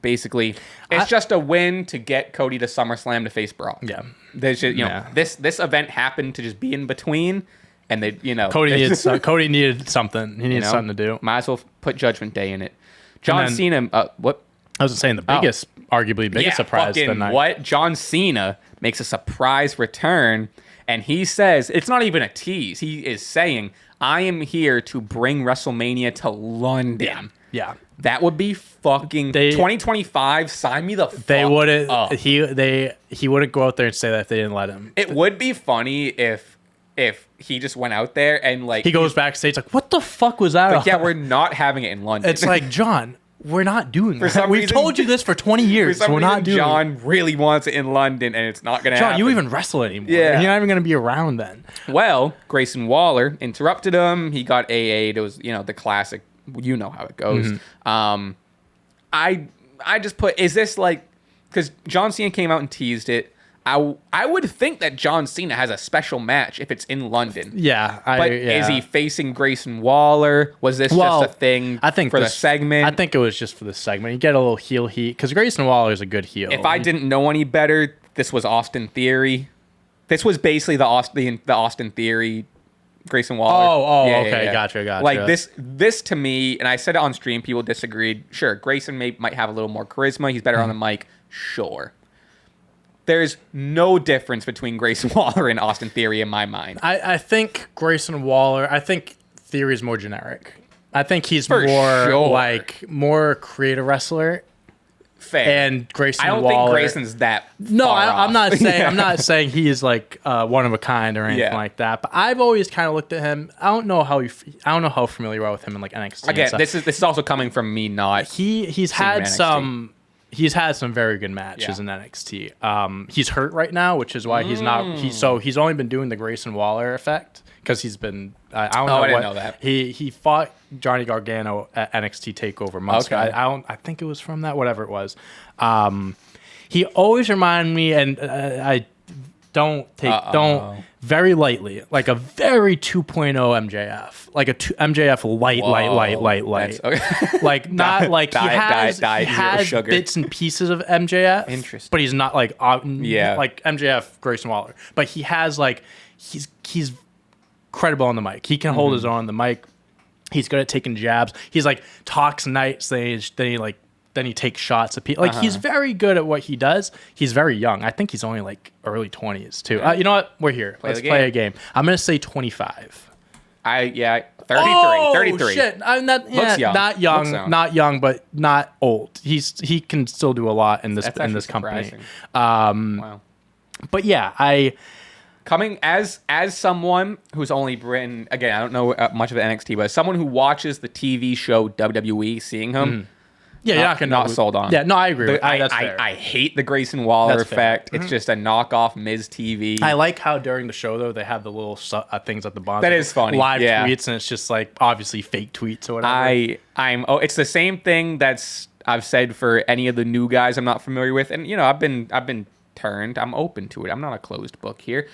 basically, it's just a win to get Cody to SummerSlam to face Brock. Yeah. There's just, this event happened to just be in between. And they, Cody needed something. He needed something to do. Might as well put Judgment Day in it. John Cena. What? I was saying arguably biggest surprise of the night. What? John Cena makes a surprise return, and he says it's not even a tease. He is saying, "I am here to bring WrestleMania to London." Yeah. That would be fucking 2025. Sign me the fuck up. He wouldn't go out there and say that if they didn't let him. It would be funny if he just went out there and he goes backstage what the fuck was that? Yeah, we're not having it in London. It's John, we're not doing that. We've told you this for 20 years. For some reason, John really wants it in London, and it's not going to happen. John, you even wrestle anymore. Yeah. You're not even going to be around then. Well, Grayson Waller interrupted him. He got AA'd. It was, the classic. You know how it goes. Mm-hmm. I just put, is this because John Cena came out and teased it. I would think that John Cena has a special match if it's in London. Yeah. Is he facing Grayson Waller? Was this just a thing for the segment? I think it was just for the segment. You get a little heel heat because Grayson Waller is a good heel. If I didn't know any better, this was Austin Theory. This was basically the Austin Theory Grayson Waller. Oh, yeah, okay. Yeah. Gotcha. This to me, and I said it on stream, people disagreed. Sure, Grayson might have a little more charisma. He's better on the mic. Sure. there's no difference between Grayson Waller and Austin Theory in my mind. I think Grayson Waller. I think Theory's more generic. I think he's For more sure. like more creative wrestler. Fair. And Grayson I don't Waller. think Grayson's that. No, far I'm not off. saying I'm not saying he is like one of a kind or anything Yeah. like that. But I've always kind of looked at him. I don't know how familiar you are with him in like NXT. Again, and stuff. this is also coming from me not. He's had NXT. he's had some very good matches in NXT. He's hurt right now, which is why he's not. He's only been doing the Grayson Waller effect because he's been. I don't know. I didn't know that. He fought Johnny Gargano at NXT Takeover months ago. Okay. I think it was from that, whatever it was. He always reminded me, and I don't very lightly, like a very 2.0 MJF, like a MJF light. Okay. Like not like he has sugar. bits and pieces of MJF. Interesting. But he's not like like MJF Grayson Waller. But he has like he's credible on the mic. He can hold his own on the mic. He's good at taking jabs. He's like talks nice. Then he takes shots at people. Like he's very good at what he does. He's very young. I think he's only like early 20s too. You know what? We're here. Let's play a game. I'm gonna say 25. 33. Oh, 33. Shit. I'm not, Looks young. not young, Looks young. not young, but not old. He can still do a lot in this That's in this actually company. surprising. Wow. But yeah, Coming as someone who's only been, again, I don't know much of NXT, but as someone who watches the TV show WWE, seeing him, you're not gonna not sold on. Yeah, no, I agree. That's fair. I hate the Grayson Waller That's fair. effect. It's just a knockoff Miz TV. I like how during the show though they have the little things at the bottom. That is funny. Live Yeah. tweets, and it's just like obviously fake tweets or whatever. It's the same thing I've said for any of the new guys I'm not familiar with, and I've been turned. I'm open to it. I'm not a closed book here.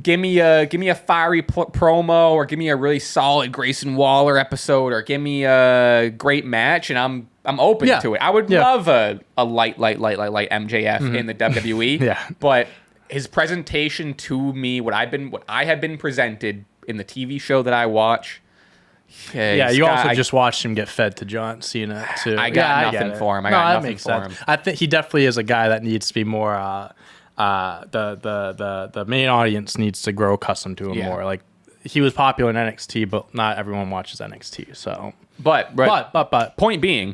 Give me a fiery promo, or give me a really solid Grayson Waller episode, or give me a great match, and I'm open to it. I would love a light MJF in the WWE. Yeah. But his presentation to me, what I have been presented in the TV show that I watch. You also just watched him get fed to John Cena too. I got nothing for him. I got nothing for him. I think he definitely is a guy that needs to be more. The main audience needs to grow accustomed to him more. Like he was popular in NXT, but not everyone watches NXT. So, but point being,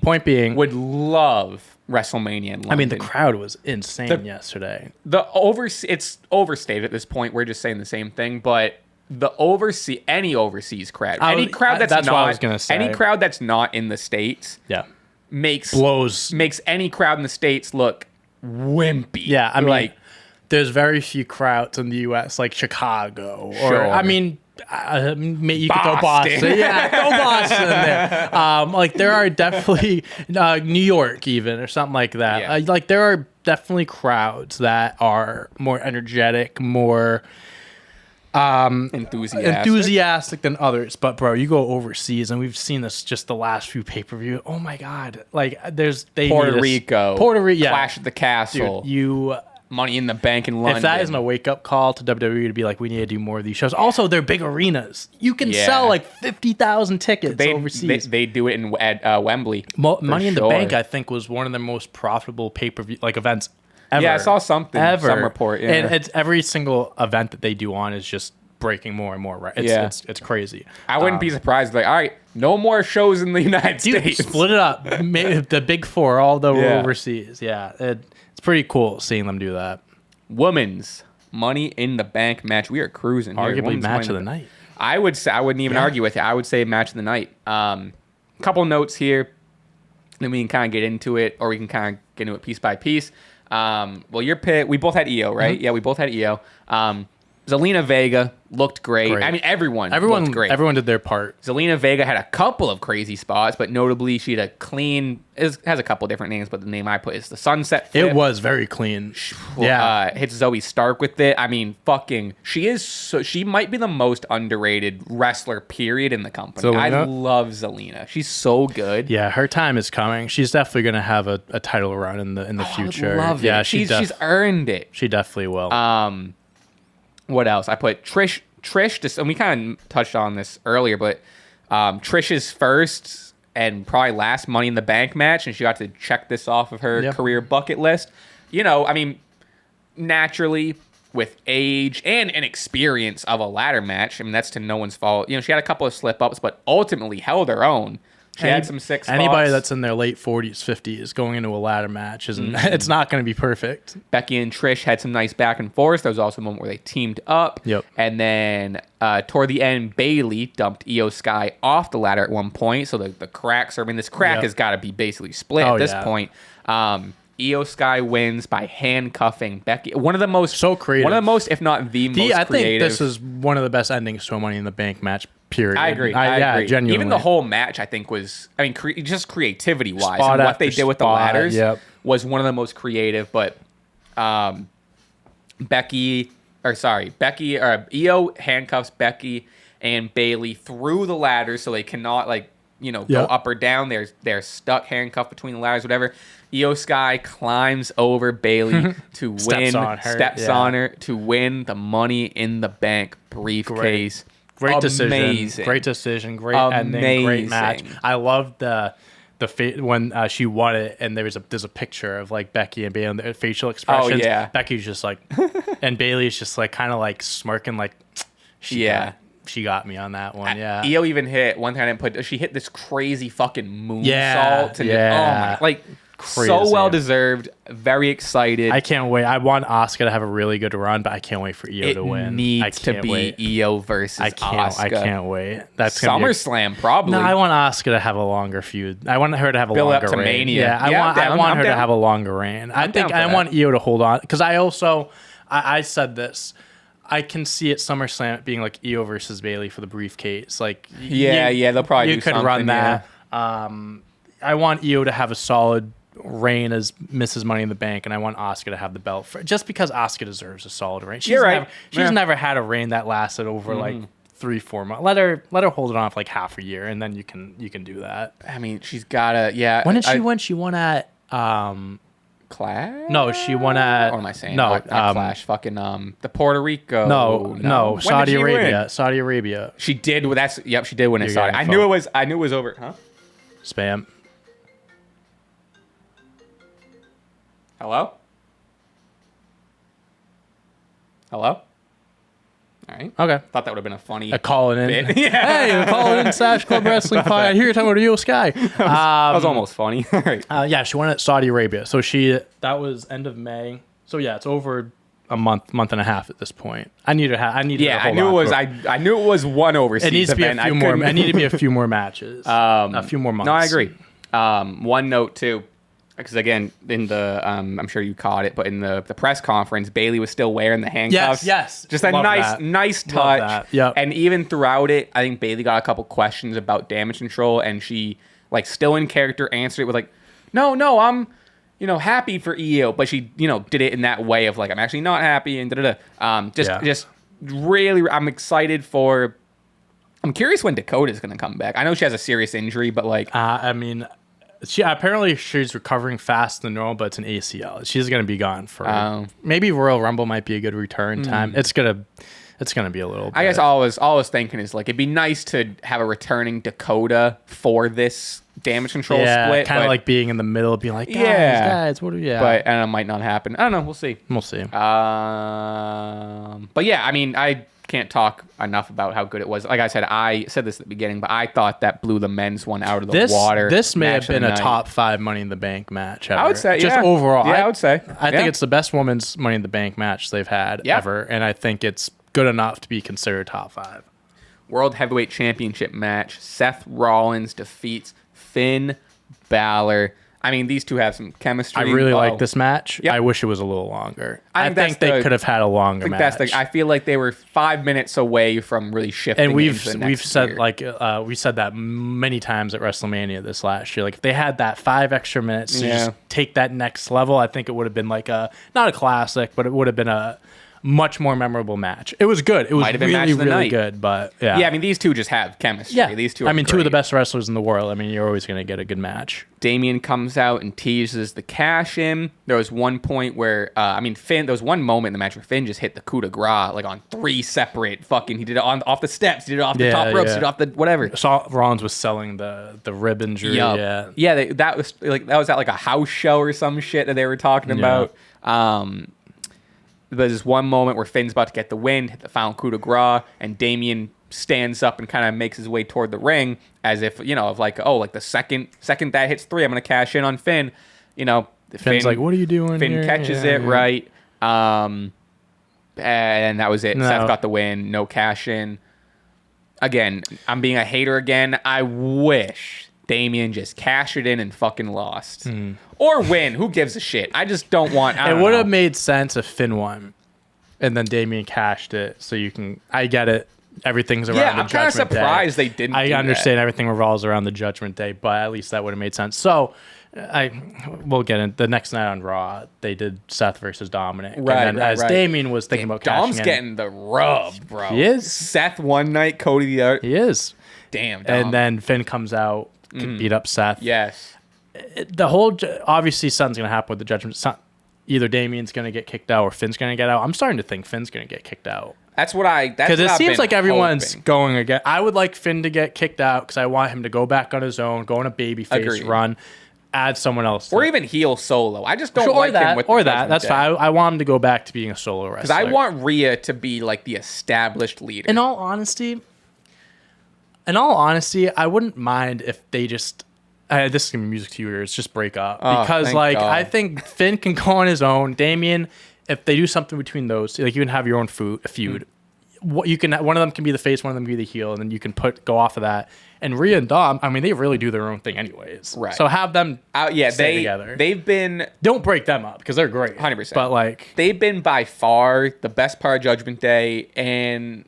would love WrestleMania in London. I mean, the crowd was insane yesterday. It's overstated at this point. We're just saying the same thing, but any overseas crowd, any crowd that's what not, I was gonna say. Any crowd that's not in the States, makes any crowd in the States look wimpy. Yeah, I mean, there's very few crowds in the U.S. like Chicago, or I mean, you could throw Boston. Yeah, throw Boston in there. Like there are definitely New York even or something like that. Yeah. Like there are definitely crowds that are more energetic, more enthusiastic than others. But bro, you go overseas, and we've seen this just the last few pay-per-view. Oh my god, like Puerto Rico, Clash at the Castle. Dude, Money in the Bank in London. If that isn't a wake-up call to WWE to be like, we need to do more of these shows. Also, they're big arenas. You can sell like 50,000 tickets overseas. They do it at Wembley. Money in the Bank, I think, was one of the most profitable pay-per-view events ever. Yeah, I saw something. Some report. Yeah. And it's every single event that they do on is just breaking more and more. Right? It's crazy. I wouldn't be surprised. Like, all right, no more shows in the United States. Split it up. The big four, all the overseas. Yeah, it's pretty cool seeing them do that. Women's Money in the Bank match. We are cruising here. Arguably match of the night. I would say, I wouldn't even argue with you. I would say match of the night. Couple notes here. Then we can kind of get into it, or we can kind of get into it piece by piece. Well, your pick, we both had EO, right? Mm-hmm. Yeah, we both had EO. Zelina Vega looked great. I mean, everyone looked great. Everyone did their part. Zelina Vega had a couple of crazy spots, but notably she had a clean, has a couple different names, but the name I put is the Sunset Flip. It was very clean. Hits Zoe Stark with it. I mean, she might be the most underrated wrestler, period, in the company. Zelina? I love Zelina. She's so good. Yeah, her time is coming. She's definitely going to have a title run in the future. I love it. She's earned it. She definitely will. What else? I put Trish, and we kind of touched on this earlier, but Trish's first and probably last Money in the Bank match, and she got to check this off of her career bucket list. I mean, naturally, with age and an experience of a ladder match, I mean, that's to no one's fault. You know, she had a couple of slip-ups, but ultimately held her own. She had some sick spots. Anybody that's in their late 40s, 50s going into a ladder match, it's not going to be perfect. Becky and Trish had some nice back and forth. There was also a moment where they teamed up. Yep. And then toward the end, Bayley dumped Io Sky off the ladder at one point. So the cracks, I mean, this crack has got to be basically split at this point. Io Sky wins by handcuffing Becky. One of the most creative. One of the most, if not the most creative. I think this is one of the best endings to a Money in the Bank match. Period. I agree. Yeah, genuinely. Even the whole match, I think, was, I mean, just creativity wise, and what they did with the ladders was one of the most creative. But Becky Io handcuffs Becky and Bayley through the ladders, so they cannot go up or down. They're stuck handcuffed between the ladders, whatever. Io Sky climbs over Bayley to win, steps on her to win the Money in the Bank briefcase. Great decision. Great decision. Great ending. Great match. I loved when she won it, and there's a picture of like Becky and Bayley and their facial expressions. Oh yeah. Becky's just like, and Bayley's just like kind of like smirking, like, she got me on that one. Yeah. Io even hit one time. She hit this crazy fucking moonsault. Oh my, crazy. So well deserved. Very excited. I can't wait. I want Asuka to have a really good run, but I can't wait for Io to win. It needs to be Io versus Asuka. I can't wait. That's SummerSlam probably. No, I want Asuka to have a longer feud. I want her to have a longer reign. Mania. Yeah, I want her to have a longer reign. I want Io to hold on, because I said this. I can see at SummerSlam it being like Io versus Bayley for the briefcase. Like they'll probably you could run that. I want Io to have a solid reign as Mrs. Money in the Bank, and I want Asuka to have the belt just because Asuka deserves a solid reign. She's never had a reign that lasted over like 3-4 months. Let her hold it on for like half a year, and then you can do that. I mean, she's gotta. Yeah. When did she win? She won at Clash? No, she won at. What am I saying? No, not Clash. Fucking the Puerto Rico. No. Saudi Arabia. Saudi Arabia. She did. She did win at Saudi. I knew it was over. Huh? Spam. Hello? All right. Okay. Thought that would have been a funny calling in. bit. Hey, calling in Stache Club Wrestling Pod. I hear you're talking about Io Sky. That was almost funny. All right. Yeah, she won at Saudi Arabia. So that was end of May. So yeah, it's over a month and a half at this point. I knew it was one overseas. It needs to be a few more. It need to be a few more matches. A few more months. No, I agree. One note too. Because again, in the I'm sure you caught it, but in the press conference, Bayley was still wearing the handcuffs. Yes. Just a nice touch. Yep. And even throughout it, I think Bayley got a couple questions about damage control, and she still in character answered it with like, no, I'm happy for Io, but she did it in that way of like, I'm actually not happy and just really, I'm excited for. I'm curious when Dakota's going to come back. I know she has a serious injury, but she's recovering faster than normal, but it's an ACL. She's going to be gone for maybe Royal Rumble might be a good return time. It's gonna be a little bit. I guess all I was thinking is like it'd be nice to have a returning Dakota for this damage control split. Kind of like being in the middle, being like, guys, what are you? But I don't know, it might not happen. I don't know. We'll see. But yeah, I mean, I can't talk enough about how good it was. Like I said this at the beginning, but I thought that blew the men's one out of the water. This may have been a top 5 Money in the Bank match ever. I would say, just overall. Yeah, I would say. I think it's the best women's Money in the Bank match they've had ever, and I think it's good enough to be considered top 5. World Heavyweight Championship match. Seth Rollins defeats Finn Balor. I mean, these two have some chemistry. I really like this match. Yep. I wish it was a little longer. I think they could have had a longer match. I feel like they were 5 minutes away from really shifting. And we've said we said that many times at WrestleMania this last year. Like if they had that 5 extra minutes to just take that next level, I think it would have been like not a classic, but it would have been a much more memorable match. It was good. It was really good. But yeah, I mean, these two just have chemistry. Yeah. These two are two of the best wrestlers in the world. I mean, you're always going to get a good match. Damian comes out and teases the cash in. There was one point where, Finn, there was one moment in the match where Finn just hit the coup de grace, like on 3 separate he did it off the steps, he did it off the top ropes, he did it off the whatever. Saw Rollins was selling the rib injury. Yeah. That was at like a house show or some shit that they were talking about. there's this one moment where Finn's about to get the win, hit the final coup de grace, and Damian stands up and kind of makes his way toward the ring as if, of like, oh, like the second that hits 3, I'm going to cash in on Finn. Finn's like, what are you doing Finn here? catches it, right? And that was it. No. Seth got the win, no cash in. Again, I'm being a hater again. I wish Damian just cashed it in and fucking lost. Or win. Who gives a shit? I just don't want... It would have made sense if Finn won and then Damian cashed it. So you can... I get it. Everything's around the Judgment Day. I'm kind of surprised they didn't I do understand that. Everything revolves around the Judgment Day, but at least that would have made sense. So... we'll get in. The next night on Raw, they did Seth versus Dominic. Right, and then as Damian was thinking about cashing Dom's in, getting the rub, bro. He is. Seth one night, Cody the other. He is. Damn, Dom. And then Finn comes out, beat up Seth. Yes. The whole... Obviously, something's going to happen with the Judgment. Either Damian's going to get kicked out or Finn's going to get out. I'm starting to think Finn's going to get kicked out. That's what I... Because it seems like everyone's hoping. going again. I would like Finn to get kicked out because I want him to go back on his own, go on a babyface Agreed. run, add someone else. Or even heel solo. I just don't like him with or the that. Judgment That's Day. fine. I want him to go back to being a solo wrestler. Because I want Rhea to be like the established leader. In all honesty, I wouldn't mind if they just... this is going to be music to your ears. Just break up. Because, thank like, God. I think Finn can go on his own. Damian, if they do something between those, like, you can have your own feud. What you can... One of them can be the face, one of them can be the heel, and then you can go off of that. And Rhea and Dom, I mean, they really do their own thing anyways. Right. So have them stay together. together. They've been... Don't break them up, because they're great. 100%. But, like... They've been by far the best part of Judgment Day, and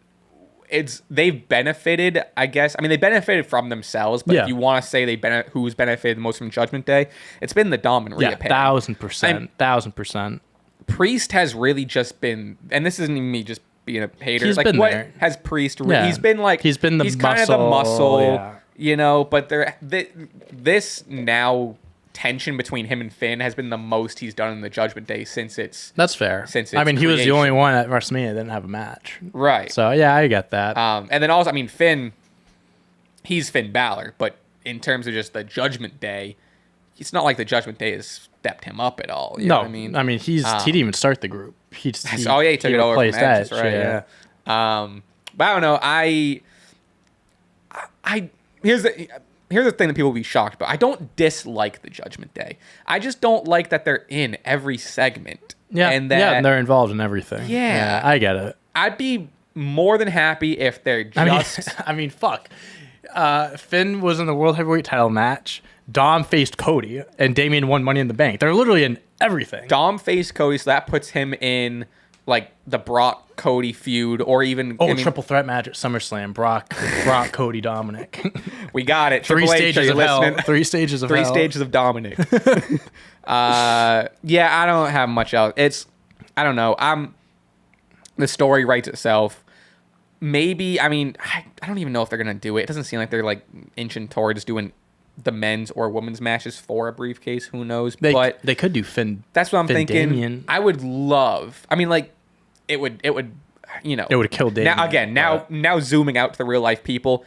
they've benefited, I guess. I mean, they benefited from themselves, but if you want to say who's benefited the most from Judgment Day, it's been the Dom and Rhea pair. 1,000%. 1,000%. Priest has really just been, and this isn't even me just being a hater. He's like, been what there. has Priest? Yeah. He's been like he's kind of the muscle, But this now tension between him and Finn has been the most he's done in the Judgment Day since it's... That's fair. Since I mean, he was the creation. only one at WrestleMania that didn't have a match. Right. So, yeah, I get that. And then also, I mean, Finn, he's Finn Balor, but in terms of just the Judgment Day, it's not like the Judgment Day has stepped him up at all. You know what I mean? he didn't even start the group. He he took it over from Edge, right? Yeah. But I don't know. Here's the thing that people will be shocked about. I don't dislike the Judgment Day. I just don't like that they're in every segment. Yeah, and and they're involved in everything. Yeah. I get it. I'd be more than happy if they're just... I mean, fuck. Finn was in the World Heavyweight title match. Dom faced Cody, and Damian won Money in the Bank. They're literally in everything. Dom faced Cody, so that puts him in like the Brock Cody feud, or even triple threat match at SummerSlam. Brock, Cody, Dominic. We got it. Three Triple H, stages are you of hell. listening? 3 stages of Three hell. stages of Dominic. Yeah, I don't have much else. I don't know. The story writes itself. Maybe, I mean, I don't even know if they're gonna do it. It doesn't seem like they're like inching towards doing the men's or women's matches for a briefcase. Who knows? But they could do Finn. that's what I'm thinking. Damian. I would love. I mean, like, it would. It would have killed Damian. Now zooming out to the real life people,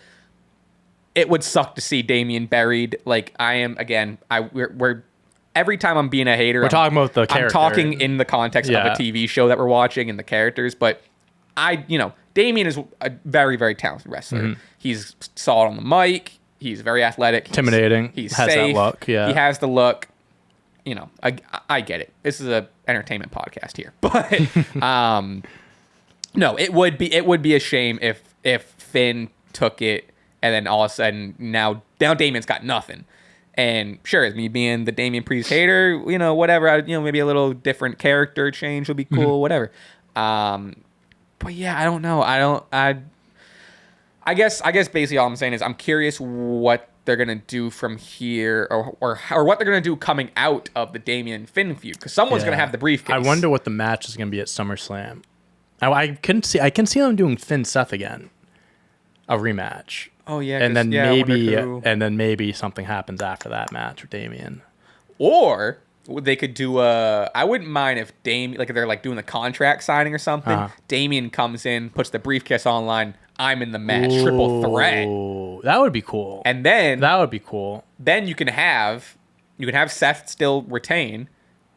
it would suck to see Damian buried. Like I am again. We're every time I'm being a hater. We're talking about the character. I'm talking in the context of a TV show that we're watching and the characters, but Damian is a very, very talented wrestler. Mm-hmm. He's solid on the mic. He's very athletic. Intimidating. He's has safe. that look. Yeah. He has the look. I get it. This is a entertainment podcast here, but no, it would be a shame if Finn took it and then all of a sudden now Damian's got nothing. And sure, as me being the Damian Priest hater, whatever, maybe a little different character change would be cool, whatever. But yeah, I don't know. I guess basically all I'm saying is I'm curious what they're gonna do from here, or what they're gonna do coming out of the Damian Finn feud, because someone's gonna have the briefcase. I wonder what the match is gonna be at SummerSlam. I can see them doing Finn Seth again, a rematch. Oh yeah, and then maybe something happens after that match with Damian. Or they could do I wouldn't mind if Damian, like if they're like doing the contract signing or something. Damian comes in, puts the briefcase online. I'm in the match, triple threat. That would be cool. And then that would be cool. Then you can have Seth still retain,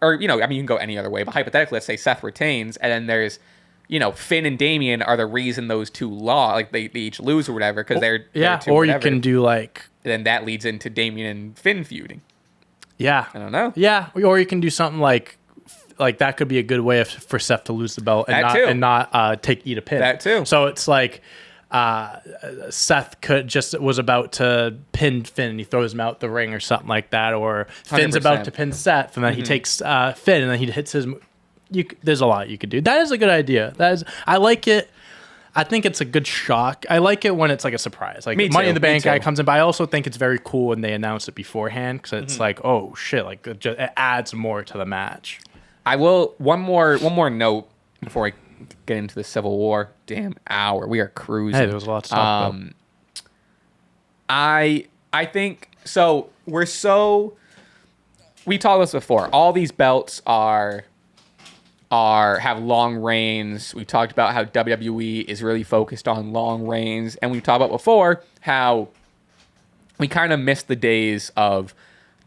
or, you know, I mean, you can go any other way, but hypothetically, let's say Seth retains, and then there's, you know, Finn and Damian are the reason those two lost, like they each lose or whatever, because they're two or whatever. You can do like, and then that leads into Damian and Finn feuding. Yeah, I don't know. Yeah, or you can do something like that could be a good way for Seth to lose the belt and not eat a pin. That too. So it's like Seth was about to pin Finn and he throws him out the ring or something like that, or Finn's 100%. about to pin Seth and then he takes Finn and then he hits his. There's a lot you could do. That is a good idea. I like it. I think it's a good shock. I like it when it's like a surprise. Like Money in the Bank guy comes in, but I also think it's very cool when they announce it beforehand because it's like, oh shit, like it adds more to the match. I will one more note before I get into the Civil War. Damn hour, we are cruising. Hey, there was a lot to talk about. I think so. We talked about this before. All these belts have long reigns. We talked about how WWE is really focused on long reigns, and we talked about before how we kind of missed the days of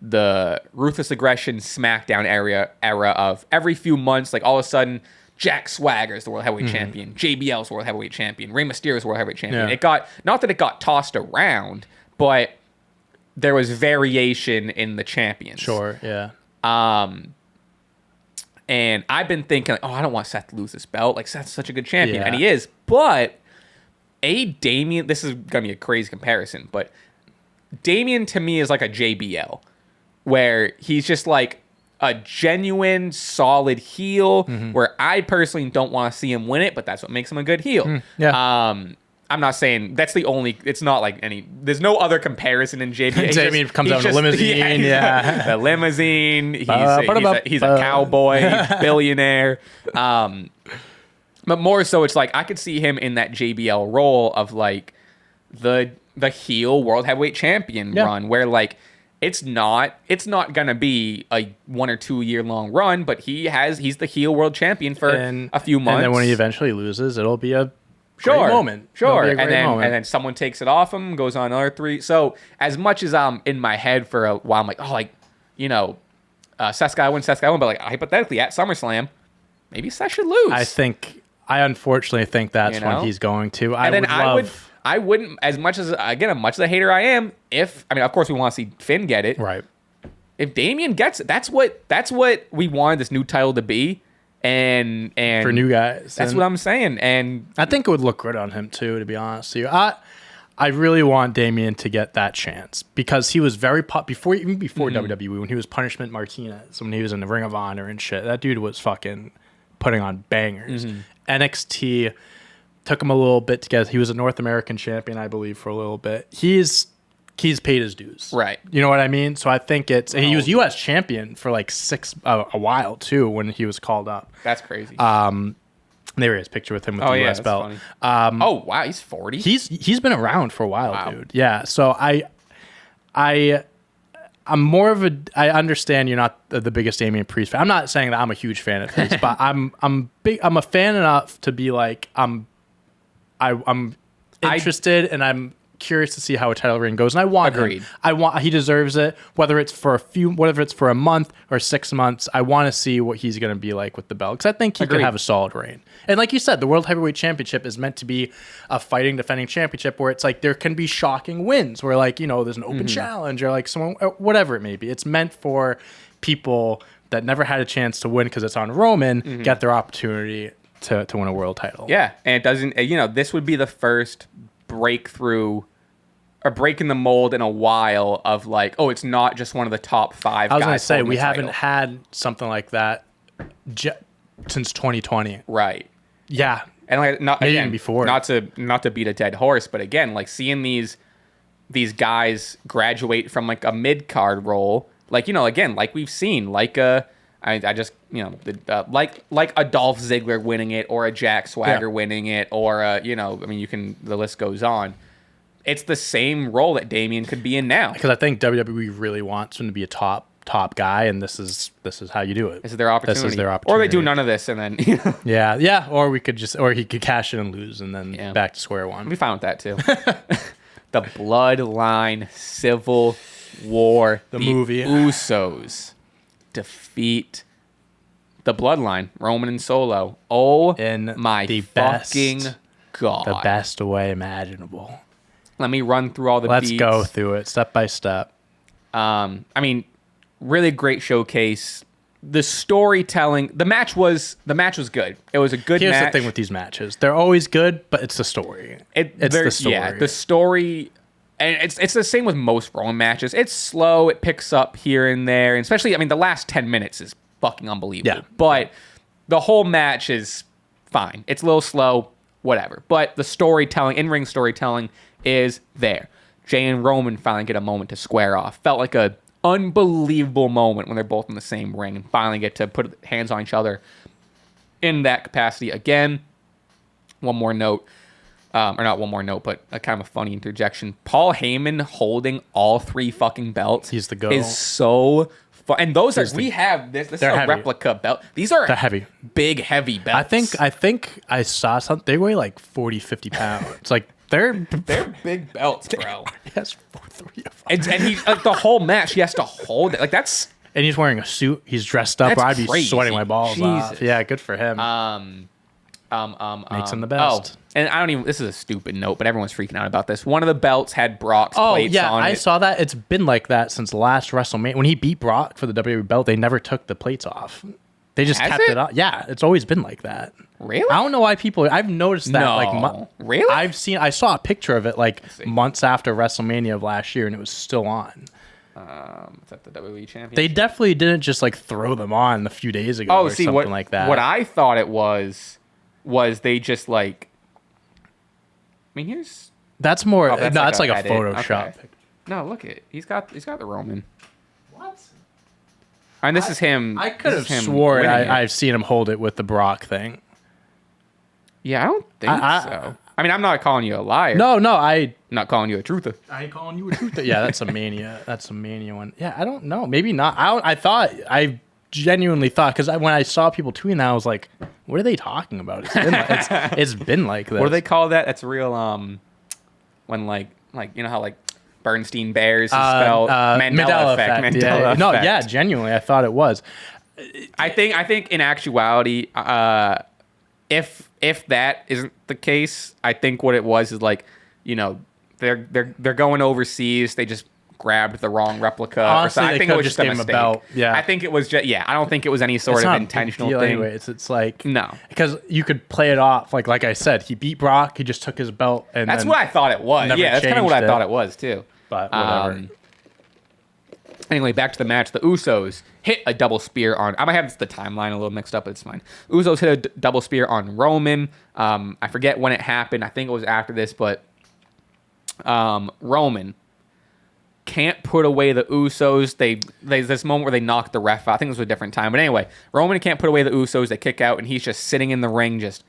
the Ruthless Aggression SmackDown era of every few months, like all of a sudden Jack Swagger's the World Heavyweight Champion, JBL's the World Heavyweight Champion, Rey Mysterio's the World Heavyweight Champion. Yeah. Not that it got tossed around, but there was variation in the champions. Sure, yeah. And I've been thinking, like, oh, I don't want Seth to lose this belt. Like, Seth's such a good champion. And he is. But, Damian, this is going to be a crazy comparison, but Damian to me is like a JBL, where he's just like a genuine, solid heel, where I personally don't want to see him win it, but that's what makes him a good heel. Yeah. I'm not saying that's the only. It's not like there's no other comparison in JBL. Damian comes out in a limousine. The limousine. He's a cowboy, billionaire. But more so, it's like I could see him in that JBL role of like the heel world heavyweight champion run, where like it's not gonna be a 1 or 2 year long run, but he's the heel world champion for a few months, and then when he eventually loses, it'll be a great moment. And then someone takes it off him, goes on another 3. So as much as I'm in my head for a while, I'm like, oh, like, you know, Seth's got to win, but like hypothetically at SummerSlam, maybe Seth should lose. I unfortunately think that's when he's going to. I wouldn't, as much as a hater I am, of course we want to see Finn get it. Right. If Damian gets it, that's what we wanted this new title to be. And for new guys, that's what I'm saying, and I think it would look good on him too. To be honest with you, I really want Damian to get that chance because he was very before WWE when he was Punishment Martinez, when he was in the Ring of Honor and shit. That dude was fucking putting on bangers. NXT took him a little bit to get. He was a North American champion, I believe, for a little bit. He's paid his dues. Right. You know what I mean? So I think he was U.S. champion for like a while too when he was called up. That's crazy. There he is, picture with him with the U.S. belt. Oh wow, he's 40. He's been around for a while, dude. Yeah. So I'm more of I understand you're not the biggest Damian Priest fan. I'm not saying that I'm a huge fan of his, but I'm a fan enough to be like I'm interested and I'm curious to see how a title reign goes, and I want him. He deserves it. Whether it's for a month or 6 months, I want to see what he's going to be like with the belt because I think he could have a solid reign. And like you said, the World Heavyweight Championship is meant to be a fighting, defending championship where it's like there can be shocking wins, where like there's an open challenge or like someone, whatever it may be. It's meant for people that never had a chance to win because it's on Roman get their opportunity to win a world title. Yeah, and it doesn't. This would be the first breakthrough or breaking the mold in a while of like, oh, it's not just one of the top 5 guys. I was going to say, we haven't had something like that since 2020. Right. Yeah. And like even before. Not to beat a dead horse, but again, like seeing these guys graduate from like a mid-card role, like, again, like we've seen, like like a Dolph Ziggler winning it or a Jack Swagger winning it or the list goes on. It's the same role that Damian could be in now. Because I think WWE really wants him to be a top guy, and this is how you do it. This is their opportunity. Or they do none of this, and then yeah. Or he could cash in and lose, and then back to square one. We found that too. The Bloodline Civil War. The movie. Usos defeat the Bloodline, Roman and Solo. Oh, In my the fucking God. The best way imaginable. Let me run through all the Let's beats. go through it step by step. I mean, really great showcase. The storytelling, the match was good. It was a good match. Here's the thing with these matches. They're always good, but it's the story. It's the story. Yeah, the story, and it's the same with most Roman matches. It's slow. It picks up here and there. And especially, I mean, the last 10 minutes is fucking unbelievable. Yeah. But the whole match is fine. It's a little slow, whatever. But the storytelling, in-ring storytelling is there. Jey and Roman finally get a moment to square off. Felt like a unbelievable moment when they're both in the same ring and finally get to put hands on each other in that capacity again. One more note, or not one more note, but a kind of a funny interjection. Paul Heyman holding all 3 fucking belts. He's the GOAT. Is so fun. And those we have this is a heavy. replica belt. They're heavy. Big, heavy belts. I think I saw something. They weigh like 40, 50 pounds. Like they're big belts, bro. Yes, 3 of them. And he like the whole match, he has to hold it. Like that's. And he's wearing a suit. He's dressed up. That's Or I'd be crazy. sweating my balls off. Jesus. Yeah, good for him. Makes him the best. Oh, and I don't even. This is a stupid note, but everyone's freaking out about this. One of the belts had Brock's plates on it. I saw that. It's been like that since last WrestleMania. When he beat Brock for the WWE belt, they never took the plates off. They just kept it on. Yeah, it's always been like that. Really? I don't know why people. I've noticed that. No. Really? I saw a picture of it like months after WrestleMania of last year, and it was still on. Is that the WWE Championship? They definitely didn't just like throw them on a few days ago or something like that. What I thought it was they just like. I mean, here's. That's more. Oh, that's like a edit. Photoshop. Okay. No, look it. He's got the Roman. What? And this is him. I could have sworn I've seen him hold it with the Brock thing. Yeah, I don't think so. I mean, I'm not calling you a liar. No, I'm not calling you a truther. I ain't calling you a truther. Yeah, that's a Mania. That's a Mania one. Yeah, I don't know. Maybe not. I genuinely thought, because when I saw people tweeting that, I was like, what are they talking about? It's been like this. What do they call that? That's real. When like you know how like Bernstein Bears is spelled Mandela effect. Mandela effect. No, yeah, genuinely, I thought it was. I think in actuality, if that isn't the case, I think what it was is like, you know, they're going overseas. They just grabbed the wrong replica. Honestly, I think it was just a gave him mistake. a belt. Yeah, I think it was just I don't think it was any sort of intentional thing. Anyway, it's like no, because you could play it off like I said, he beat Brock. He just took his belt, and that's what I thought it was. Yeah, that's kind of what I thought it was too. But whatever. Anyway, back to the match. The Usos hit a double spear on. I might have the timeline a little mixed up, but it's fine. Usos hit a double spear on Roman. I forget when it happened. I think it was after this, but Roman can't put away the Usos. There's this moment where they knocked the ref out. I think it was a different time. But anyway, Roman can't put away the Usos. They kick out, and he's just sitting in the ring, just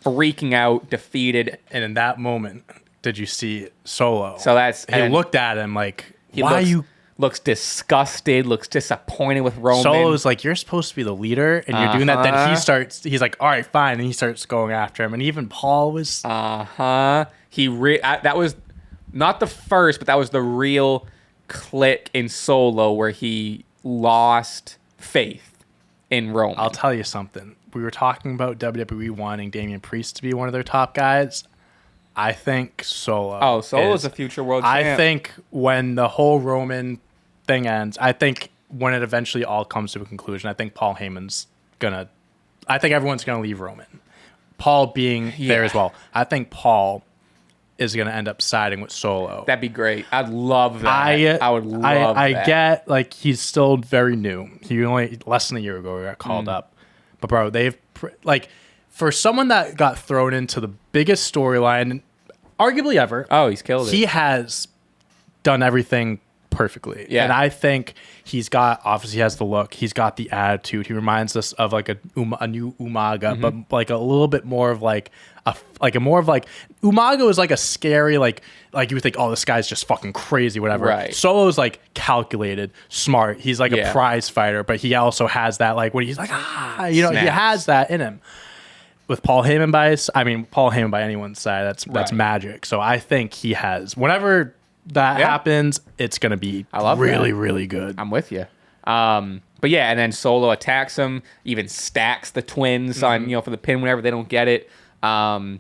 freaking out, defeated. And in that moment, did you see Solo? So he looked at him like, looks disgusted, looks disappointed with Roman. Solo's like, you're supposed to be the leader, and you're doing that. Then he's like, all right, fine. And he starts going after him. And even Paul was... that was not the first, but that was the real click in Solo where he lost faith in Roman. I'll tell you something. We were talking about WWE wanting Damian Priest to be one of their top guys. I think Solo. Oh, Solo's a future world champ. I think when the whole Roman thing ends, I think when it eventually all comes to a conclusion, I think Paul Heyman's I think everyone's gonna leave Roman. Paul being there as well. I think Paul is gonna end up siding with Solo. That'd be great. I'd love that. I would love that. I get like he's still very new. He only less than a year ago got called up. But bro, they've for someone that got thrown into the biggest storyline, arguably ever. Oh, he's killed it. He has done everything perfectly. Yeah. And I think obviously he has the look. He's got the attitude. He reminds us of like a new Umaga, but like a little bit more of Umaga is like a scary, like you would think, oh, this guy's just fucking crazy, whatever. Right. Solo's like calculated, smart. He's like a prize fighter, but he also has that like when he's like, he has that in him. With Paul Heyman Paul Heyman by anyone's side, that's magic. So I think he has. Whenever that happens, it's gonna be really, really good. I'm with you. But yeah, and then Solo attacks him, even stacks the twins on, for the pin whenever they don't get it. Again,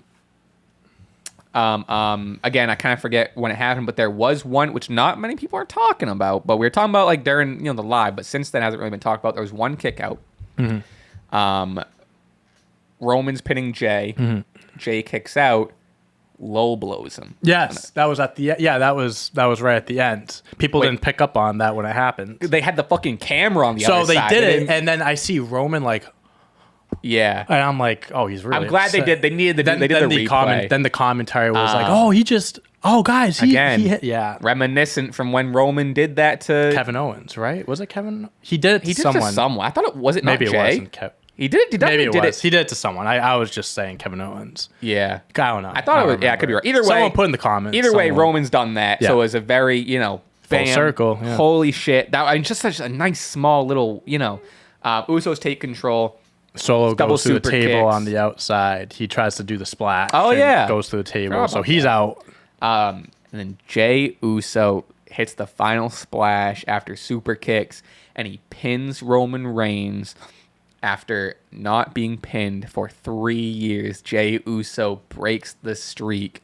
I kind of forget when it happened, but there was one which not many people are talking about, but we were talking about like during the live, but since then hasn't really been talked about. There was one kick out. Roman's pinning Jay. Jay kicks out. Low blows him. Yes, that was at the that was right at the end. People didn't pick up on that when it happened. They had the fucking camera on the other side. So they did it, and then I see Roman like, yeah, and I'm like, oh, he's really. I'm glad upset. they did. They needed the. They did the replay. Then the commentary was like, oh, he just. Oh, guys, he hit, reminiscent from when Roman did that to Kevin Owens, right? Was it Kevin? He did it to someone. It to someone. I thought it wasn't. Maybe not it Jay. wasn't Kevin. He did it. Maybe it was. He did it to someone. I was just saying Kevin Owens. Yeah. I don't know. I thought it was. Yeah, I could be right. Either way, someone put in the comments. Either way, Roman's done that. So it was a very full bam, circle. Yeah. Holy shit! Just such a nice small little Usos take control. Solo goes through the table kicks. on the outside. He tries to do the splash. Oh yeah, goes through the table. So he's out. And then Jey Uso hits the final splash after super kicks, and he pins Roman Reigns after not being pinned for 3 years. Jey Uso breaks the streak.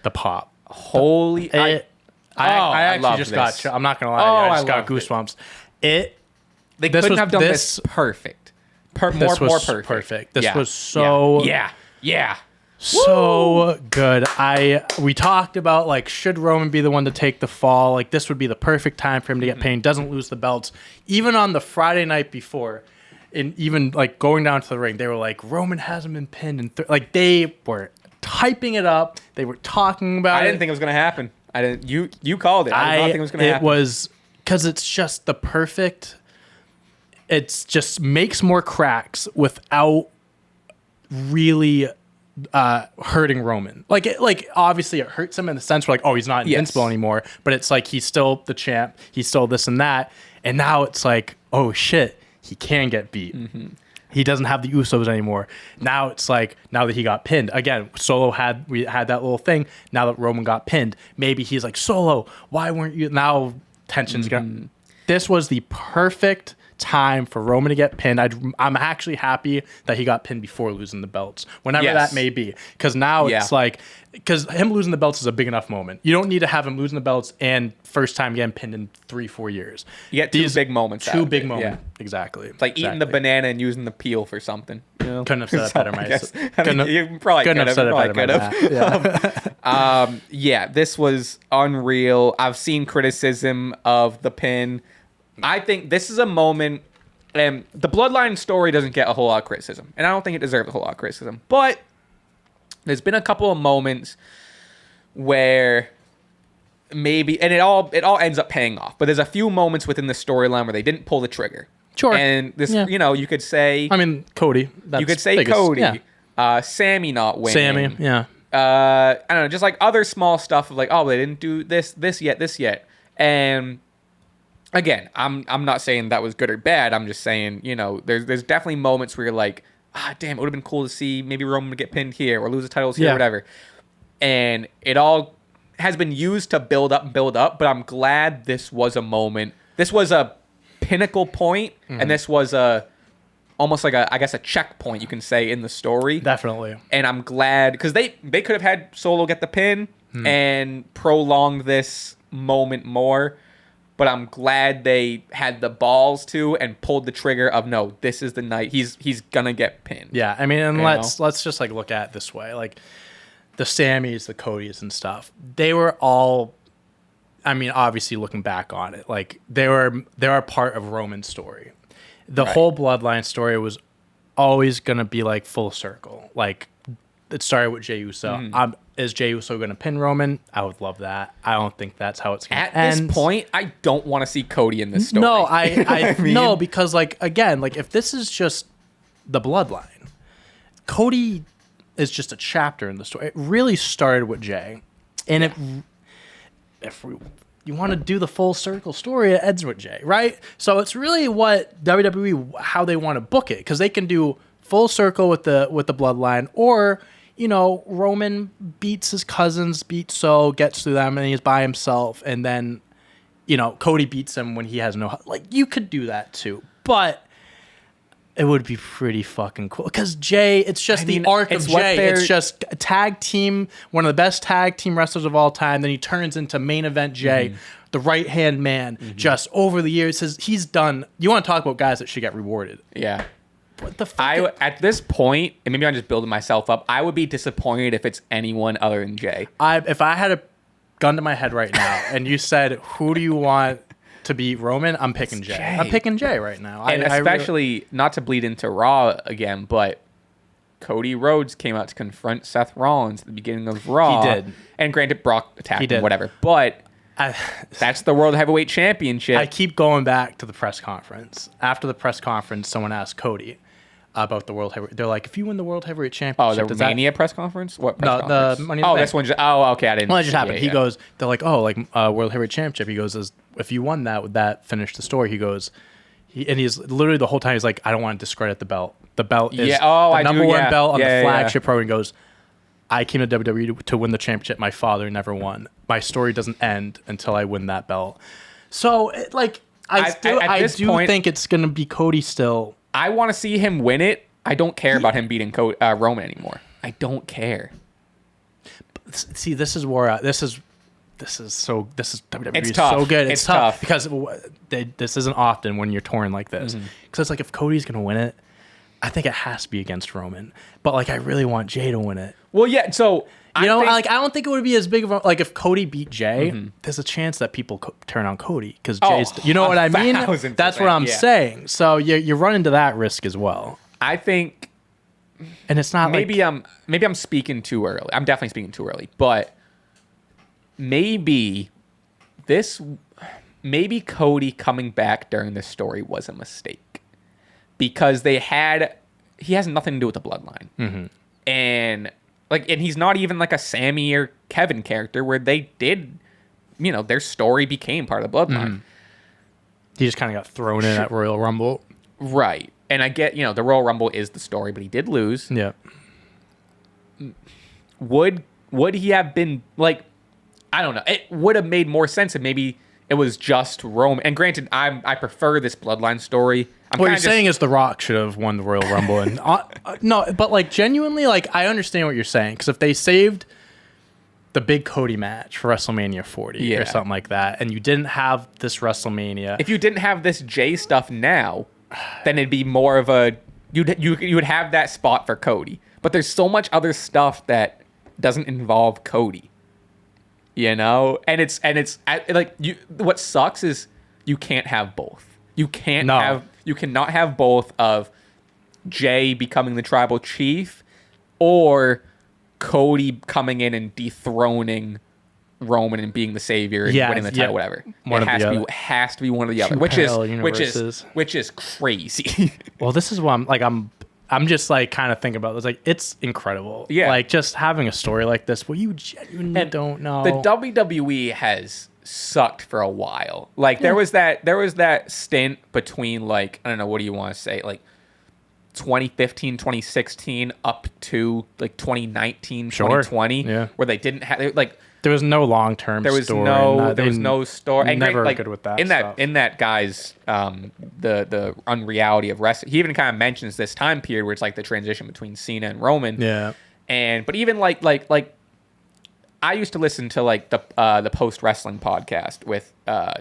The pop. Holy! I actually just got. I'm not gonna lie. I just got goosebumps. They couldn't have done this perfect. More perfect. This was so. Yeah. So good. We talked about like, should Roman be the one to take the fall? Like, this would be the perfect time for him to get pinned. Doesn't lose the belts. Even on the Friday night before, and even like going down to the ring, they were like, Roman hasn't been pinned, and like they were typing it up. They were talking about it. I didn't think it was gonna happen. I didn't. You called it. I did not think it was gonna happen. It was because it's just the perfect. It just makes more cracks without really hurting Roman. Like obviously it hurts him in the sense where like, oh, he's not invincible anymore, but it's like he's still the champ, he's still this and that, and now it's like, oh shit, he can get beat. He doesn't have the Usos anymore. Now it's like, now that he got pinned again, we had that little thing. Now that Roman got pinned, maybe he's like, Solo, why weren't you? Now tension's gone. This was the perfect time for Roman to get pinned. I'm actually happy that he got pinned before losing the belts, whenever that may be, because now it's like, because him losing the belts is a big enough moment. You don't need to have him losing the belts and first time getting pinned in 3-4 years. You get two big moments. Exactly. It's like eating the banana and using the peel for something. Couldn't have said that better myself. You probably couldn't have said it better. Yeah, this was unreal. I've seen criticism of the pin. I think this is a moment, and the Bloodline story doesn't get a whole lot of criticism, and I don't think it deserves a whole lot of criticism, but there's been a couple of moments where maybe, and it all ends up paying off, but there's a few moments within the storyline where they didn't pull the trigger. Sure. And this, you could say... I mean, Cody. You could say biggest, Cody. Yeah. Sammy not winning. I don't know, just like other small stuff of like, oh, they didn't do this yet. And... Again, I'm not saying that was good or bad. I'm just saying, there's definitely moments where you're like, damn, it would have been cool to see maybe Roman get pinned here or lose the titles here or whatever. And it all has been used to build up, but I'm glad this was a moment. This was a pinnacle point, and this was almost like a checkpoint, you can say, in the story. Definitely. And I'm glad, because they could have had Solo get the pin and prolonged this moment more. But I'm glad they had the balls to and pulled the trigger of, no, this is the night he's gonna get pinned. Yeah, I mean, and let's just like look at it this way, like the Sammys, the Codys, and stuff. They were all, I mean, obviously looking back on it, like they're part of Roman's story. The whole Bloodline story was always gonna be like full circle. Like it started with Jey Uso. Is Jey Uso going to pin Roman? I would love that. I don't think that's how it's going to end. At this point, I don't want to see Cody in this story. No, I mean? No, because like again, like if this is just the Bloodline, Cody is just a chapter in the story. It really started with Jey, and if you want to do the full circle story, it ends with Jey, right? So it's really what WWE, how they want to book it, because they can do full circle with the Bloodline, or Roman beats his cousins, gets through them, and he's by himself, and then Cody beats him when he has no, like, you could do that too, but it would be pretty fucking cool because Jay, it's just the arc of Jay. It's just a tag team, one of the best tag team wrestlers of all time. Then he turns into main event Jay, the right hand man. Just over the years, he's done. You want to talk about guys that should get rewarded? Yeah. What the fuck? At this point, and maybe I'm just building myself up, I would be disappointed if it's anyone other than Jay. If I had a gun to my head right now, and you said, "Who do you want to beat Roman?" I'm picking Jay. I'm picking Jay right now. And especially, not to bleed into Raw again, but Cody Rhodes came out to confront Seth Rollins at the beginning of Raw. He did. And granted, Brock attacked him, whatever. But that's the World Heavyweight Championship. I keep going back to the press conference. After the press conference, someone asked Cody about the World Heavyweight. They're like, if you win the World Heavyweight Championship... Oh, the Mania press conference? What press conference? The Money in the Bank. This one just... Oh, okay, I didn't... Well, it just happened. He goes... They're like, World Heavyweight Championship. He goes, if you won that, would that finish the story? He goes... he's literally the whole time, he's like, I don't want to discredit the belt. The belt is the number one belt on the flagship program. He goes, I came to WWE to win the championship. My father never won. My story doesn't end until I win that belt. So, I do think it's going to be Cody still. I want to see him win it. I don't care about him beating Roman anymore. I don't care. See, this is where this is WWE. It's tough. So good. It's tough because this isn't often when you're touring like this. Because it's like if Cody's gonna win it, I think it has to be against Roman. But I really want Jay to win it. Well, yeah. So I don't think it would be as big of a if Cody beat Jay. There's a chance that people turn on Cody because Jay's. You know what I mean? That's what I'm saying. So you run into that risk as well. I think, and it's not maybe I'm speaking too early. I'm definitely speaking too early, but maybe Cody coming back during this story was a mistake because he has nothing to do with the bloodline, and he's not even like a Sammy or Kevin character where they did, their story became part of the bloodline. He just kind of got thrown in at Royal Rumble, right? And I get, the Royal Rumble is the story, but he did lose. Yeah. Would he have been I don't know. It would have made more sense if maybe it was just Roman. And granted, I prefer this bloodline story. What you're saying is The Rock should have won the Royal Rumble. And no, but genuinely, I understand what you're saying. Because if they saved the big Cody match for WrestleMania 40 or something like that, and you didn't have this WrestleMania. If you didn't have this Jay stuff now, then it'd be more of a you would have that spot for Cody. But there's so much other stuff that doesn't involve Cody. And it's what sucks is you can't have both. You cannot have both of Jay becoming the tribal chief or Cody coming in and dethroning Roman and being the savior and winning the title, whatever. It has to be one or the other, which is crazy. Well, this is why I'm just kind of thinking about this. It's incredible. Yeah. Just having a story like this where you genuinely don't know. The WWE has sucked for a while. There was that stint between I don't know, what do you want to say? 2015, 2016 up to 2019, 2020, where they didn't have there was no long-term story. There was no story. And never good with that in that guy's the unreality of wrestling. He even kind of mentions this time period where it's the transition between Cena and Roman. Yeah. But even I used to listen to the post wrestling podcast with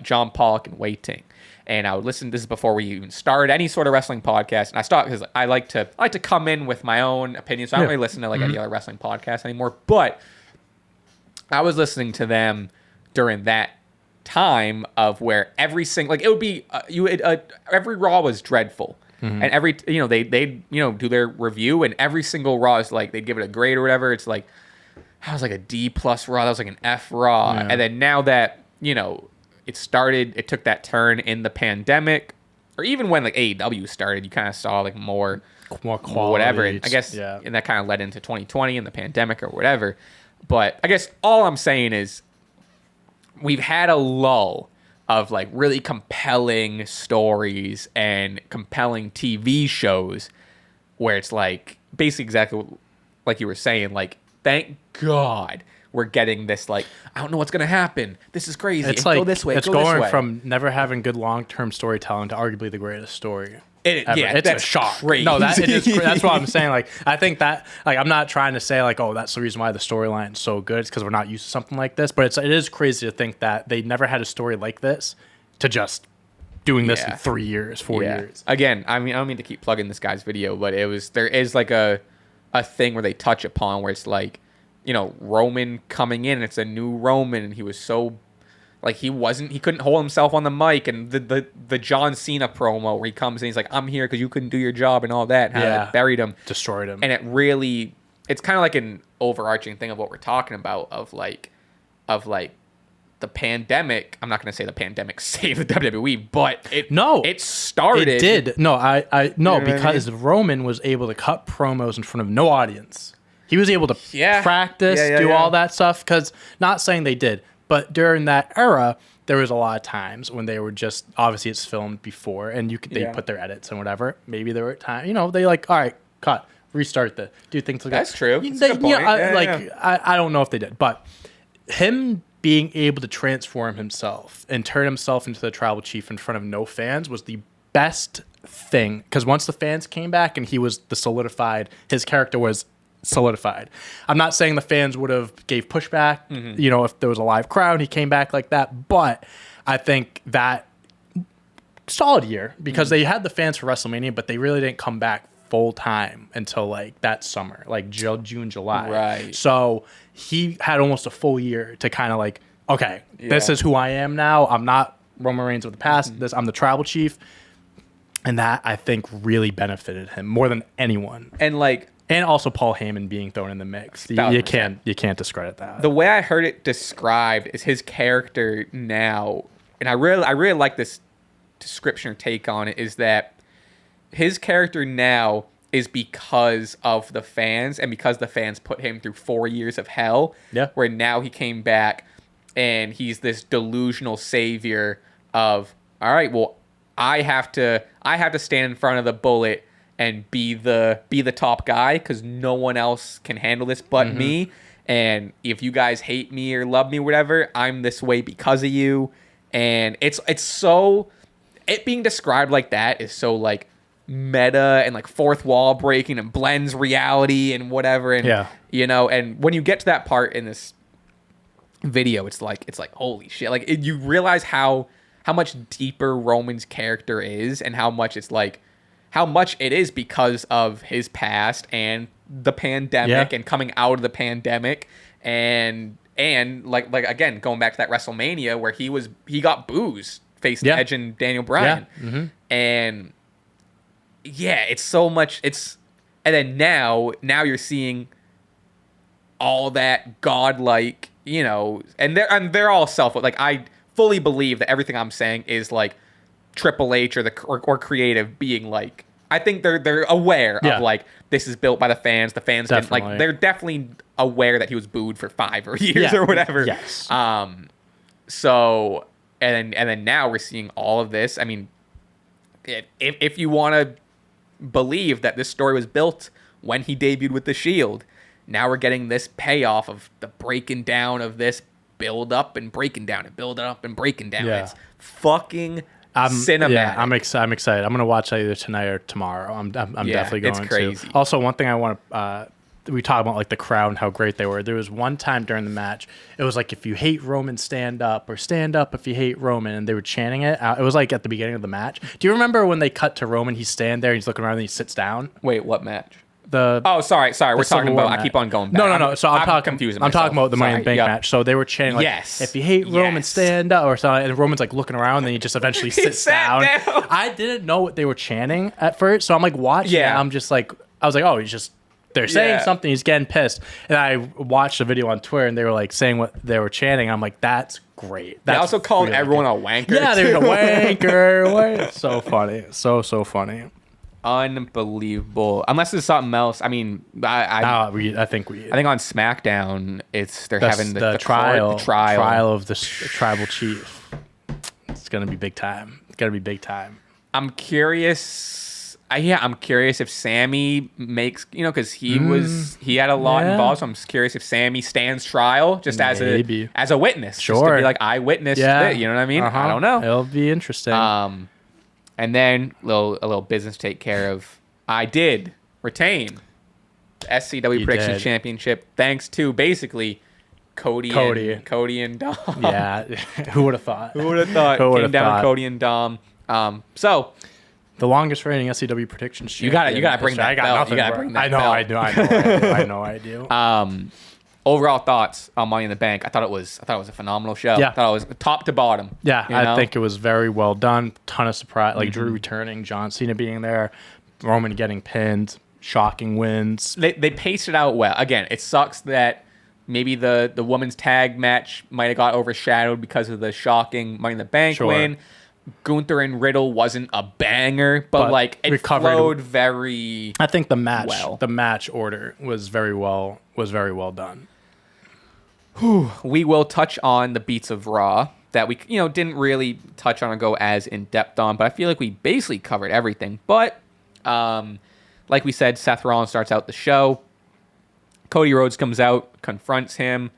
John Pollock and Wei Ting. And I would listen. This is before we even started any sort of wrestling podcast. And I stopped because I like to come in with my own opinion. So I don't really listen to any other wrestling podcast anymore. But I was listening to them during that time of where every single it would be every Raw was dreadful, and every they do their review, and every single Raw is they'd give it a grade or whatever. It's that was a D+ Raw, that was an F Raw, and then now that it took that turn in the pandemic, or even when AEW started, you kind of saw more quality, whatever. And I guess and that kind of led into 2020 and the pandemic or whatever. But I guess all I'm saying is we've had a lull of really compelling stories and compelling TV shows where it's basically exactly like you were saying, thank God we're getting this like, I don't know what's gonna happen. This is crazy. It's like go this way. it's go going this way. from never having good long-term storytelling to arguably the greatest story. Yeah, it's that's a shock. crazy. No, that's what I'm saying. Like, I think that, like, I'm not trying to say like, oh, that's the reason why the storyline is so good. It's because we're not used to something like this. But it is crazy to think that they never had a story like this to just doing this in 3 years, 4 years. Again, I mean, I don't mean to keep plugging this guy's video, but there is like a thing where they touch upon where it's like, you know, Roman coming in, it's a new Roman, and he was so like he couldn't hold himself on the mic, and the John Cena promo where he comes in, he's like, I'm here because you couldn't do your job and all that, and how it buried him, destroyed him, and it's kind of like an overarching thing of what we're talking about of like the pandemic. I'm not going to say the pandemic saved the WWE, but it started. It did. No, I no, you know because Roman was able to cut promos in front of no audience. He was able to practice, do all that stuff. Because not saying they did, but during that era, there was a lot of times when they were just, obviously it's filmed before, and they put their edits and whatever. Maybe there were times, you know, they like, all right, cut, restart do things like that. That's true. That's a good point. I don't know if they did, but him being able to transform himself and turn himself into the tribal chief in front of no fans was the best thing. Because once the fans came back and he was his character was solidified. I'm not saying the fans would have gave pushback, you know, if there was a live crowd, he came back like that. But I think that solid year, because they had the fans for WrestleMania, but they really didn't come back full time until like that summer, like June, July. Right. So he had almost a full year to kind of like, okay, this is who I am now. I'm not Roman Reigns of the past. I'm the tribal chief. And that, I think, really benefited him more than anyone. And also Paul Heyman being thrown in the mix. You can't discredit that. The way I heard it described is his character now, and I really like this description or take on it, is that his character now is because of the fans and because the fans put him through 4 years of hell. Yeah. Where now he came back and he's this delusional savior of, all right, well, I have to stand in front of the bullet and be the top guy because no one else can handle this but me. And if you guys hate me or love me or whatever, I'm this way because of you. And it's so, it being described like that is so like meta and like fourth wall breaking and blends reality and whatever. And you know, and when you get to that part in this video, it's like holy shit. Like you realize how much deeper Roman's character is and how much it is because of his past and the pandemic and coming out of the pandemic and like again going back to that WrestleMania where he got booze facing Edge and Daniel Bryan. And it's so much, and then now you're seeing all that godlike, you know, and they're all like I fully believe that everything I'm saying is like Triple H or creative being like, I think they're aware of like this is built by the fans. The fans didn't, like they're definitely aware that he was booed for 5 years or whatever. Yes. So and then now we're seeing all of this. I mean, if you want to believe that this story was built when he debuted with the Shield, now we're getting this payoff of the breaking down of this build up and breaking down and build up and breaking down. It's fucking cinematic. Yeah, I'm excited. I'm gonna watch that either tonight or tomorrow. I'm definitely going to. It's crazy. Also, one thing I want to we talk about like the crowd and how great they were. There was one time during the match, it was like if you hate Roman, stand up, or stand up if you hate Roman, and they were chanting it. It was like at the beginning of the match. Do you remember when they cut to Roman? He's standing there, he's looking around, and he sits down. Wait, what match? Sorry. We're talking about. I keep on going back. No. So I'm talking. Confusing I'm myself. talking about the Money in the Bank match. So they were chanting like, if you hate Roman, stand up, or something. And Roman's like looking around, and then he just eventually sits down. I didn't know what they were chanting at first, so I'm like watching. Yeah. I'm just like, I was like, oh, he's just. They're saying something. He's getting pissed, and I watched a video on Twitter, and they were like saying what they were chanting. I'm like, that's great. They also called everyone a wanker. Yeah, they're a wanker. So funny. So funny. Unbelievable. Unless it's something else. I mean, I think on SmackDown they're having the trial of the tribal chief. It's gonna be big time. I'm curious I'm curious if Sammy makes, because he had a lot involved. So I'm curious if Sammy stands trial just as a witness, just to be like, I witnessed it. You know what I mean? I don't know. It'll be interesting. And then a little business to take care of. I did retain the SCW Predictions Championship thanks to basically Cody and Dom. Yeah, who would have thought? Who would have thought? Came down to Cody and Dom. So. The longest reigning SCW Predictions champion. You gotta bring that belt. You gotta bring that belt. I know I do. Overall thoughts on Money in the Bank. I thought it was a phenomenal show. Yeah. I thought it was top to bottom. Yeah, I think it was very well done. Ton of surprise, like Drew returning, John Cena being there, Roman getting pinned, shocking wins. They paced it out well. Again, it sucks that maybe the women's tag match might have got overshadowed because of the shocking Money in the Bank win. Gunther and Riddle wasn't a banger, but like it flowed very. I think the match order was very well done. We will touch on the beats of Raw that we didn't really touch on or go as in depth on, but I feel like we basically covered everything. But like we said, Seth Rollins starts out the show. Cody Rhodes comes out, confronts him.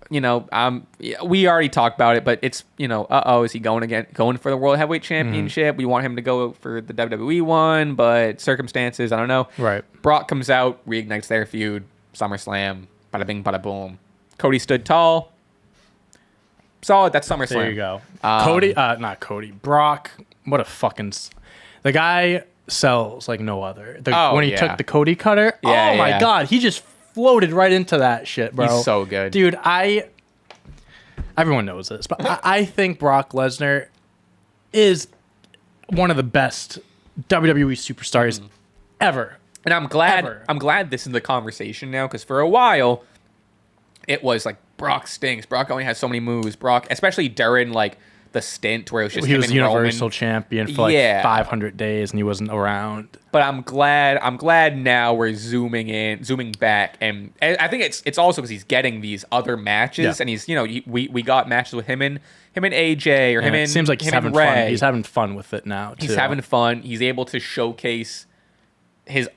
We already talked about it, but it's, is he going for the World Heavyweight Championship? We want him to go for the WWE one, but circumstances, I don't know. Right. Brock comes out, reignites their feud, SummerSlam, bada bing, bada boom. Cody stood tall. Solid, that's SummerSlam. There you go. Not Cody. Brock, what a fucking... The guy sells like no other. When he took the Cody cutter, my God, he just... floated right into that shit, bro. He's so good. Dude, everyone knows this, but I think Brock Lesnar is one of the best WWE superstars ever. And I'm glad this is the conversation now, because for a while it was like Brock stinks. Brock only has so many moves. Brock, especially during like the stint where it was just he was Universal Roman. Champion for like 500 days and he wasn't around. But I'm glad now we're zooming back, and I think it's also because he's getting these other matches, and he's we got matches with him and AJ or him and it seems like he's having fun. He's having fun with it now too. He's having fun. He's able to showcase his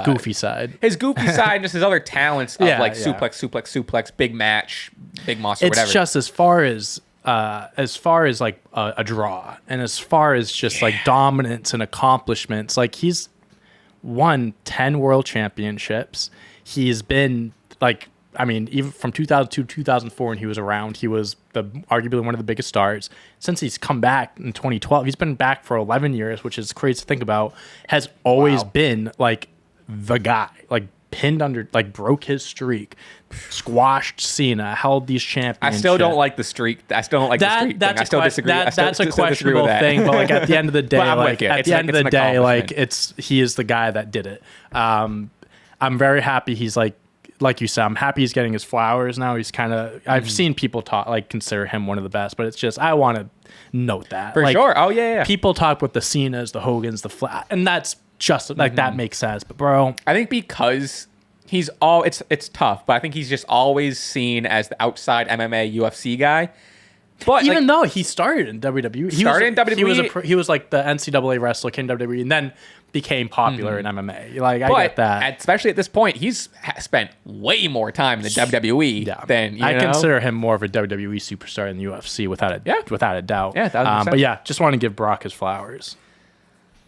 goofy side. His goofy side, just his other talents of suplex, big match, big monster, whatever. It's just as far as like a draw, and as far as just like dominance and accomplishments, like he's won 10 world championships. He's been like, I mean, even from 2002 to 2004 when he was around, he was arguably one of the biggest stars. Since he's come back in 2012, he's been back for 11 years, which is crazy to think about, has always been like the guy, like pinned under, like broke his streak, squashed Cena, held these championships. I still don't like the streak. I still don't like the streak thing. I still disagree. That's a questionable thing, but like at the end of the day, he is the guy that did it. I'm very happy he's like you said, I'm happy he's getting his flowers now. He's kind of, I've seen people consider him one of the best, but it's just, I want to note that. For sure. Oh, yeah. People talk with the Cenas, the Hogans, the Flat, and that's just, like, that makes sense. But, bro. I think because it's tough, but I think he's just always seen as the outside MMA UFC guy. But even though he started in WWE. He was like the NCAA wrestler, came to WWE, and then became popular in MMA. Like, I get that. Especially at this point, he's spent way more time in the WWE than, I consider him more of a WWE superstar in the UFC without a doubt. Yeah, 1,000%. But yeah, just want to give Brock his flowers.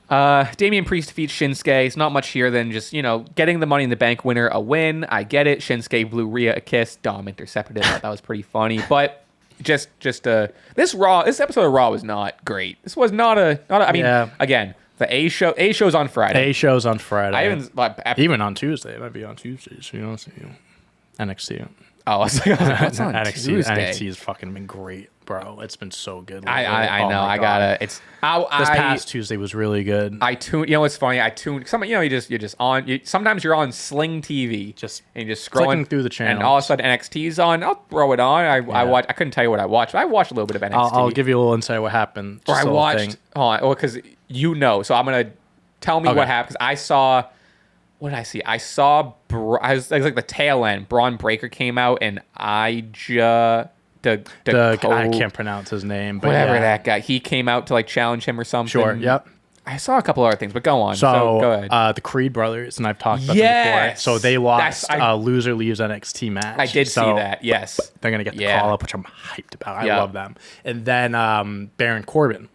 Damian Priest defeats Shinsuke. It's not much here than just, getting the Money in the Bank winner a win. I get it. Shinsuke blew Rhea a kiss. Dom intercepted it. I thought that was pretty funny. But this episode of Raw was not great. This was not a again, the A show's on Friday. Even on Tuesday. It might be on Tuesdays. NXT. Oh, I was like, what's on NXT? NXT has fucking been great, bro. It's been so good. I know. I gotta. This past Tuesday was really good. I tuned. What's funny? I tuned. You're just on. Sometimes you're on Sling TV, and you're just scrolling through the channel, and all of a sudden NXT's on. I'll throw it on. I watch. I couldn't tell you what I watched, but I watched a little bit of NXT. I'll give you a little insight what happened. Or I watched. Because so I'm gonna tell me what happened. Because I saw. What did I see? I saw. It was like the tail end. Braun Breaker came out, and I can't pronounce his name, but whatever yeah. that guy. He came out to like challenge him or something. Sure. Yep. I saw a couple other things, but go on. So go ahead. The Creed brothers, and I've talked about them before. So they lost loser leaves NXT match. I did see that. Yes, they're gonna get the call up, which I'm hyped about. I love them. And then Baron Corbin.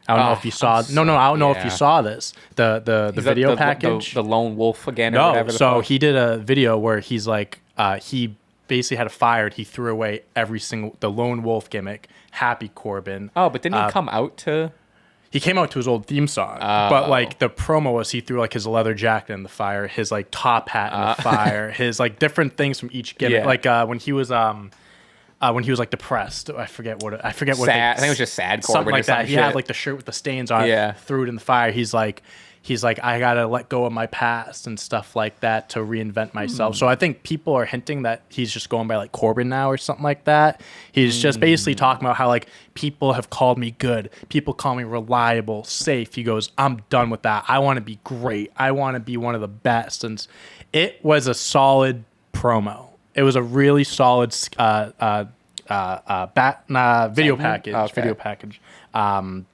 I don't know if you saw. I don't know if you saw this. The video package. The lone wolf again. Or no. whatever So he did a video where he's like he basically had it fired. He threw away the lone wolf gimmick. Happy Corbin. Oh, but didn't he come out to? He came out to his old theme song, but like the promo was he threw like his leather jacket in the fire, his like top hat in the fire, his like different things from each gimmick. Like when he was like depressed, I forget what. I think it was just sad Corbin something like or some that. He shit. had like the shirt with the stains on it, threw it in the fire. He's like, I gotta let go of my past and stuff like that to reinvent myself. So I think people are hinting that he's just going by like Corbin now or something like that. He's just basically talking about how like people have called me good, people call me reliable, safe. He goes, I'm done with that. I want to be great. I want to be one of the best. And it was a solid promo. It was a really solid video package. Okay. Video package. I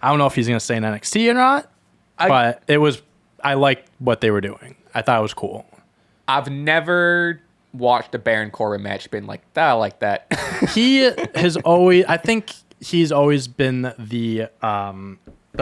don't know if he's gonna stay in NXT or not. But it was, I liked what they were doing. I thought it was cool. I've never watched a Baron Corbin match been like, I like that. He has always, I think he's always been the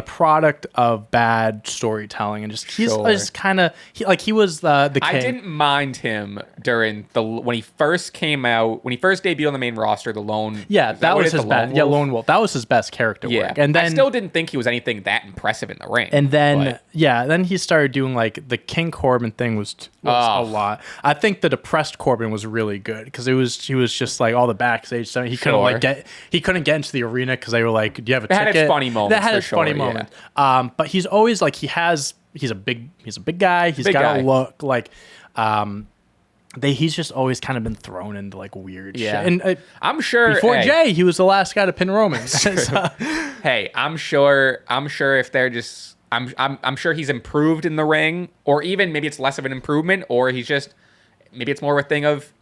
product of bad storytelling and just he's just kind of he was the king. I didn't mind him during when he first came out, when he first debuted on the main roster, the lone. Yeah, that was his best. Yeah, Lone Wolf. That was his best character work. And then I still didn't think he was anything that impressive in the ring. And then then he started doing like the King Corbin thing was a lot. I think the depressed Corbin was really good because he was just like all the backstage stuff. He couldn't get into the arena because they were like, "Do you have a ticket?" Had its funny moments. That had its funny moment. But he's always like he's a big guy. He's got a look like he's just always kind of been thrown into like weird shit. And I'm sure before Jay, he was the last guy to pin Roman. Hey, I'm sure if they're just I'm sure he's improved in the ring, or even maybe it's less of an improvement, or maybe it's more of a thing of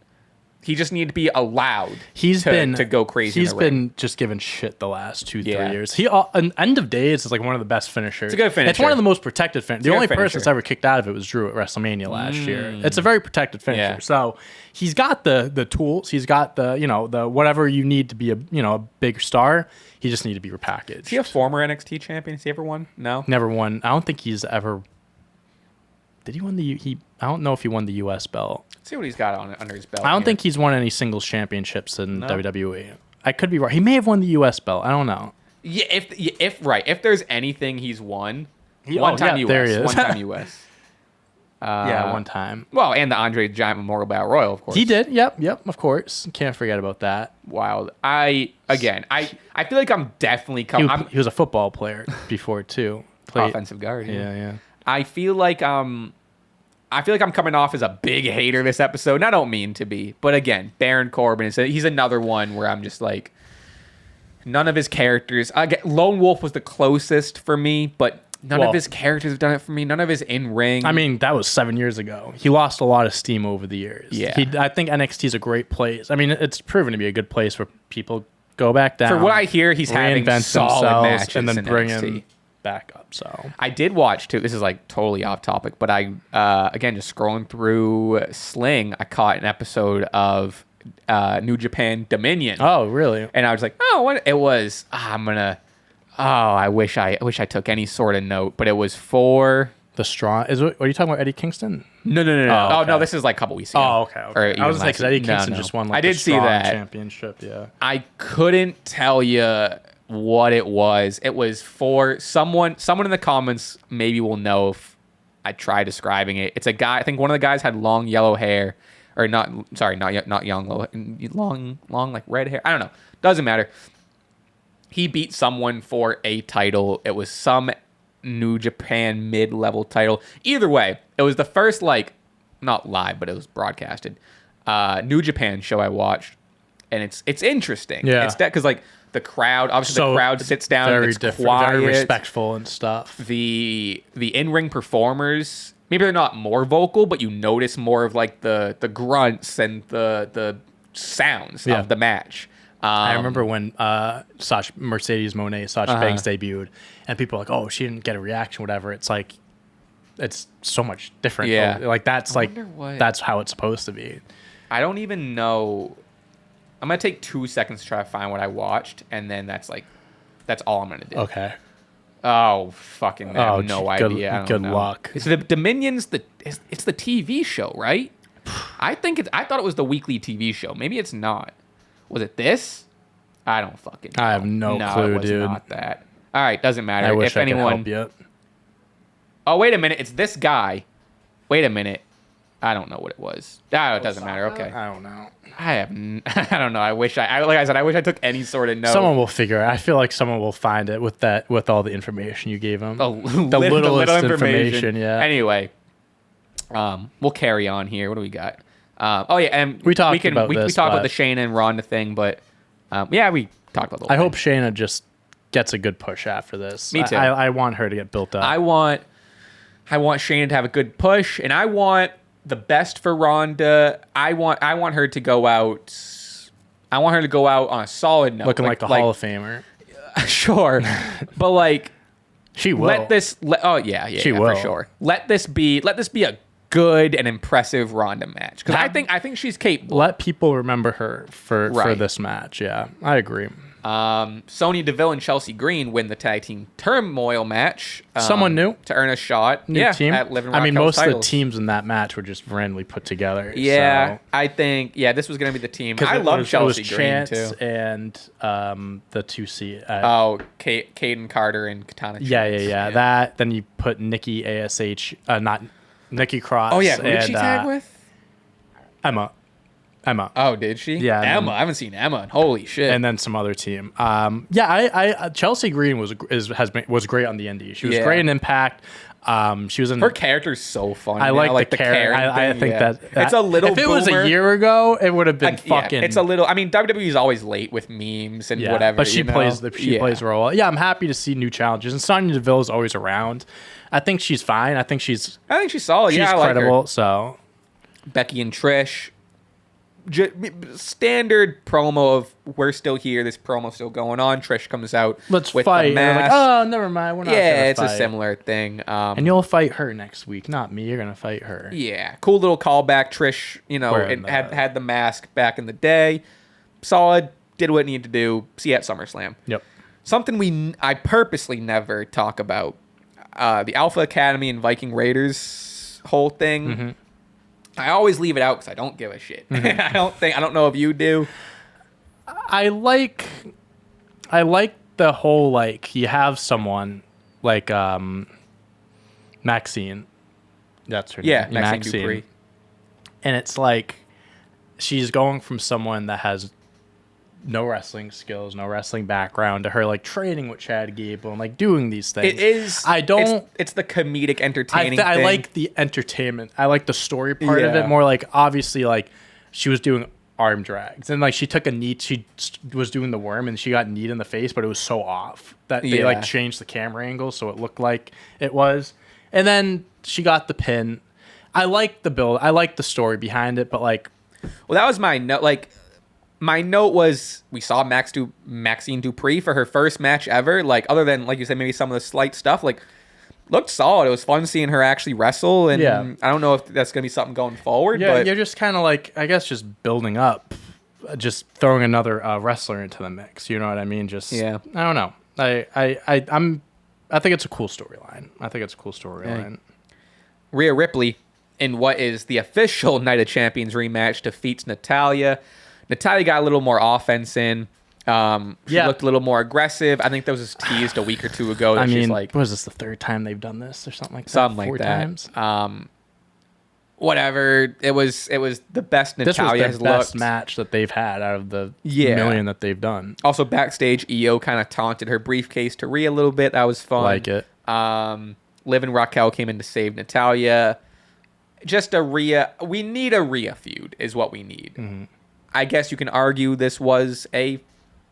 he just needed to be allowed to go crazy. He's been just given shit the last 2-3 years. He an End of Days is like one of the best finishers. It's a good finisher. It's one of the most protected finishers. The only person that's ever kicked out of it was Drew at WrestleMania last year. It's a very protected finisher. Yeah. So he's got the tools. He's got the whatever you need to be a big star. He just needs to be repackaged. Is he a former NXT champion? Has he ever won? No, never won. I don't think he's ever. Did he win I don't know if he won the U.S. belt. See what he's got under his belt. I don't think he's won any singles championships in WWE. I could be wrong. He may have won the U.S. belt. I don't know. Yeah, if there's anything he's won, one time U.S. There he is. One time U.S. One time. Well, and the Andre the Giant Memorial Battle Royal, of course. He did. Yep. Of course. Can't forget about that. Wild. I feel like I'm definitely coming. He was a football player before too. Offensive guard. Yeah. I feel like I'm coming off as a big hater this episode, and I don't mean to be. But again, Baron Corbin he's another one where I'm just like, none of his characters. Lone Wolf was the closest for me, but none of his characters have done it for me. None of his in-ring. I mean, that was 7 years ago. He lost a lot of steam over the years. Yeah. I think NXT is a great place. I mean, it's proven to be a good place where people go back down. For what I hear, he's having solid matches and then bring NXT. him back up. So I did watch too. This is like totally off topic, but I again just scrolling through Sling, I caught an episode of New Japan Dominion. Oh, really? And I was like, oh, what it was? I wish I took any sort of note, but it was for the Strong. Are you talking about Eddie Kingston? No. Oh, okay. No, this is like a couple weeks ago. Oh, okay. I was like, because Eddie Kingston just won like I did the see Strong that championship. Yeah. I couldn't tell you what it was. It was for someone in the comments maybe will know if I try describing it. It's a guy, I think one of the guys had long yellow hair, or not long like red hair. I don't know. Doesn't matter. He beat someone for a title. It was some New Japan mid-level title. Either way, it was the first not live, but it was broadcasted New Japan show I watched, and it's interesting. Yeah. It's that because the crowd, obviously the crowd sits down, very it's different, quiet, very respectful and stuff. The in-ring performers, maybe they're not more vocal, but you notice more of the grunts and the sounds of the match. I remember when Mercedes Moné, Sasha Banks debuted, and people were like, "Oh, she didn't get a reaction, whatever." It's like, it's so much different. Yeah. Like that's that's how it's supposed to be. I don't even know. I'm gonna take 2 seconds to try to find what I watched, and then that's all I'm gonna do. Okay. Oh fucking! I have no idea. I don't Good know. luck. It's the Dominion's it's the TV show, right? I thought it was the weekly TV show. Maybe it's not. Was it this? I don't fucking know. I have no clue, it was dude. Not that. All right, doesn't matter. I wish if I anyone, could help you. Oh, wait a minute. It's this guy. Wait a minute. I don't know what it was. It doesn't matter. Okay. I don't know. I don't know. I wish like I said, I wish I took any sort of note. Someone will figure it. I feel like someone will find it with all the information you gave them. The littlest information. Yeah. Anyway, we'll carry on here. What do we got? And we talked about this. We talked about the Shayna and Ronda thing, but we talked about the whole I hope Shayna just gets a good push after this. Me too. I want her to get built up. I want Shayna to have a good push, and I want the best for Ronda. I want her to go out. I want her to go out on a solid note, looking like a Hall of Famer. Sure, but like she will. She will for sure. Let this be a good and impressive Ronda match, because I think she's capable. Let people remember her for this match. Yeah, I agree. Sonya Deville and Chelsea Green win the tag team turmoil match. Someone new to earn a shot. New team. At Living Rock most titles. of the teams in that match were just randomly put together. Yeah, so. I think this was gonna be the team. I love Chelsea Green Chance too, and the 2C. Caden Carter and Katana. Yeah. That then you put Nikki ASH, not Nikki Cross. Oh yeah, who did she tag with? Emma. Oh, did she? Yeah. Emma. I haven't seen Emma. Holy shit. And then some other team. I Chelsea Green was great on the indie. She was great in Impact. She was in her character's so funny. I like the character. I think that it's a little. If it was a year ago, it would have been fucking. It's a little. I mean, WWE is always late with memes and whatever. But she plays the role. Yeah, I'm happy to see new challenges. And Sonya Deville is always around. I think she's fine. I think she's solid. She's credible. So Becky and Trish. Standard promo of we're still here. This promo's still going on. Trish comes out. Let's with fight. The mask. Like, oh, never mind. We're not. It's a similar thing. And you'll fight her next week, not me. You're gonna fight her. Yeah, cool little callback. Trish, had the mask back in the day. Solid. Did what it needed to do. See you at SummerSlam. Yep. Something I purposely never talk about. The Alpha Academy and Viking Raiders whole thing. Mm-hmm. I always leave it out because I don't give a shit. Mm-hmm. I don't know if you do. I like the whole, you have someone like Maxine. That's her name. Yeah, Maxine Dupree. And it's like she's going from someone that has no wrestling skills, no wrestling background, to her training with Chad Gable and doing these things. It is. It's the comedic entertaining. I like the entertainment. I like the story part of it more. Obviously, she was doing arm drags and she took a knee. She was doing the worm and she got kneed in the face, but it was so off that they changed the camera angle so it looked like it was. And then she got the pin. I like the build. I like the story behind it, but well, that was my note. My note was we saw Maxine Dupree for her first match ever. Other than, like you said, maybe some of the slight stuff, looked solid. It was fun seeing her actually wrestle. And I don't know if that's going to be something going forward. Yeah, but you're just kind of I guess just building up, just throwing another wrestler into the mix. You know what I mean? I don't know. I think it's a cool storyline. Rhea Ripley, in what is the official Night of Champions rematch, defeats Natalya. Natalya got a little more offense in. She looked a little more aggressive. I think that was teased a week or two ago. That she's was this the third time they've done this or something like that? Something like 4 that. times? Whatever. It was the best Natalya has looked. This was the best match that they've had out of the million that they've done. Also, backstage, Io kind of taunted her briefcase to Rhea a little bit. That was fun. Like it. Liv and Raquel came in to save Natalya. Just a Rhea. We need a Rhea feud is what we need. Mm-hmm. I guess you can argue this was a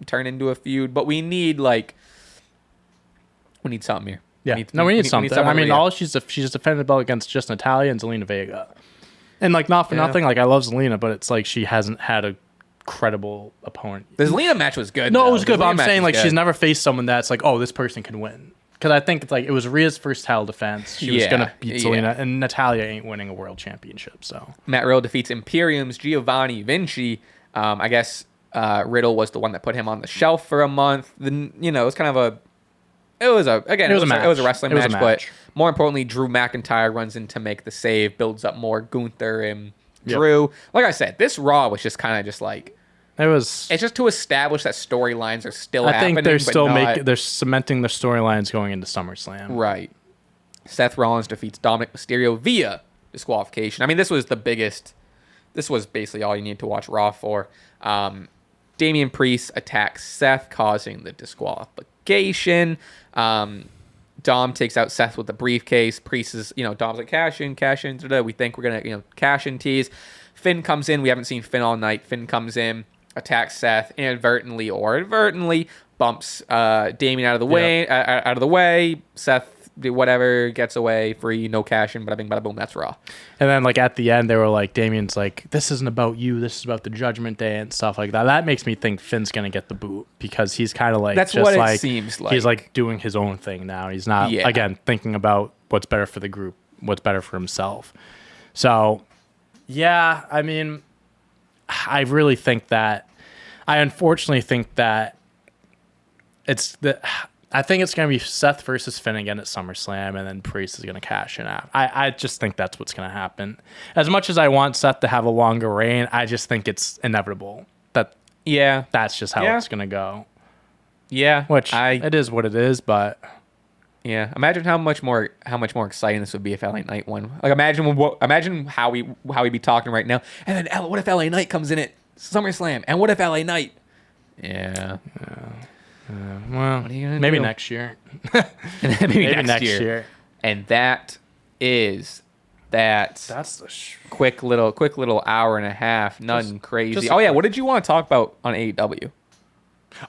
turn into a feud, but we need something here. Yeah, we need something. All she's defended the belt against just Natalya and Zelina Vega, and not for nothing. I love Zelina, but it's she hasn't had a credible opponent. The Zelina match was good. No, though. it was good, but I'm Zelina saying match like was she's good. never faced someone that's like, oh, this person can win. Because I think it's like it was Rhea's first title defense. She was gonna beat Zelina, and Natalia ain't winning a world championship. So Matt Riddle defeats Imperium's Giovanni Vinci. I guess Riddle was the one that put him on the shelf for a month. Then it was kind of a. It was a wrestling match, but more importantly, Drew McIntyre runs in to make the save, builds up more Gunther and Drew. Like I said, this Raw was just kind of just like it's just to establish that storylines are still happening. I think they're still they're cementing the storylines going into SummerSlam. Right. Seth Rollins defeats Dominic Mysterio via disqualification. I mean, this was the biggest. This was basically all you need to watch Raw for. Damian Priest attacks Seth, causing the disqualification. Dom takes out Seth with the briefcase. Priest is, Dom's like, cash in. We think we're going to, cash in tease. Finn comes in. We haven't seen Finn all night. Finn comes in, attacks Seth, inadvertently or advertently, bumps Damian out of the way. Seth, whatever, gets away, free, no cash in, bada bing, bada boom, that's Raw. And then, like, at the end, they were like, Damian's like, this isn't about you, this is about the Judgment Day and stuff like that. That makes me think Finn's going to get the boot because he's kind of like, that's just what like, it seems like. He's like doing his own thing now. He's not, again, thinking about what's better for the group, what's better for himself. So, yeah, I mean, I really think that, I unfortunately think that I think it's going to be Seth versus Finn again at SummerSlam, and then Priest is going to cash in. I just think that's what's going to happen. As much as I want Seth to have a longer reign, I just think it's inevitable that's just how it's going to go. Yeah, which it is what it is, but yeah, imagine how much more exciting this would be if LA Knight won. Like imagine how we'd be talking right now. And then what if LA Knight comes in at SummerSlam? And what if LA Knight? Yeah. Well, what are you gonna maybe do? Next year. maybe next year. And that is that's the quick little hour and a half. Nothing crazy. What did you want to talk about on AEW?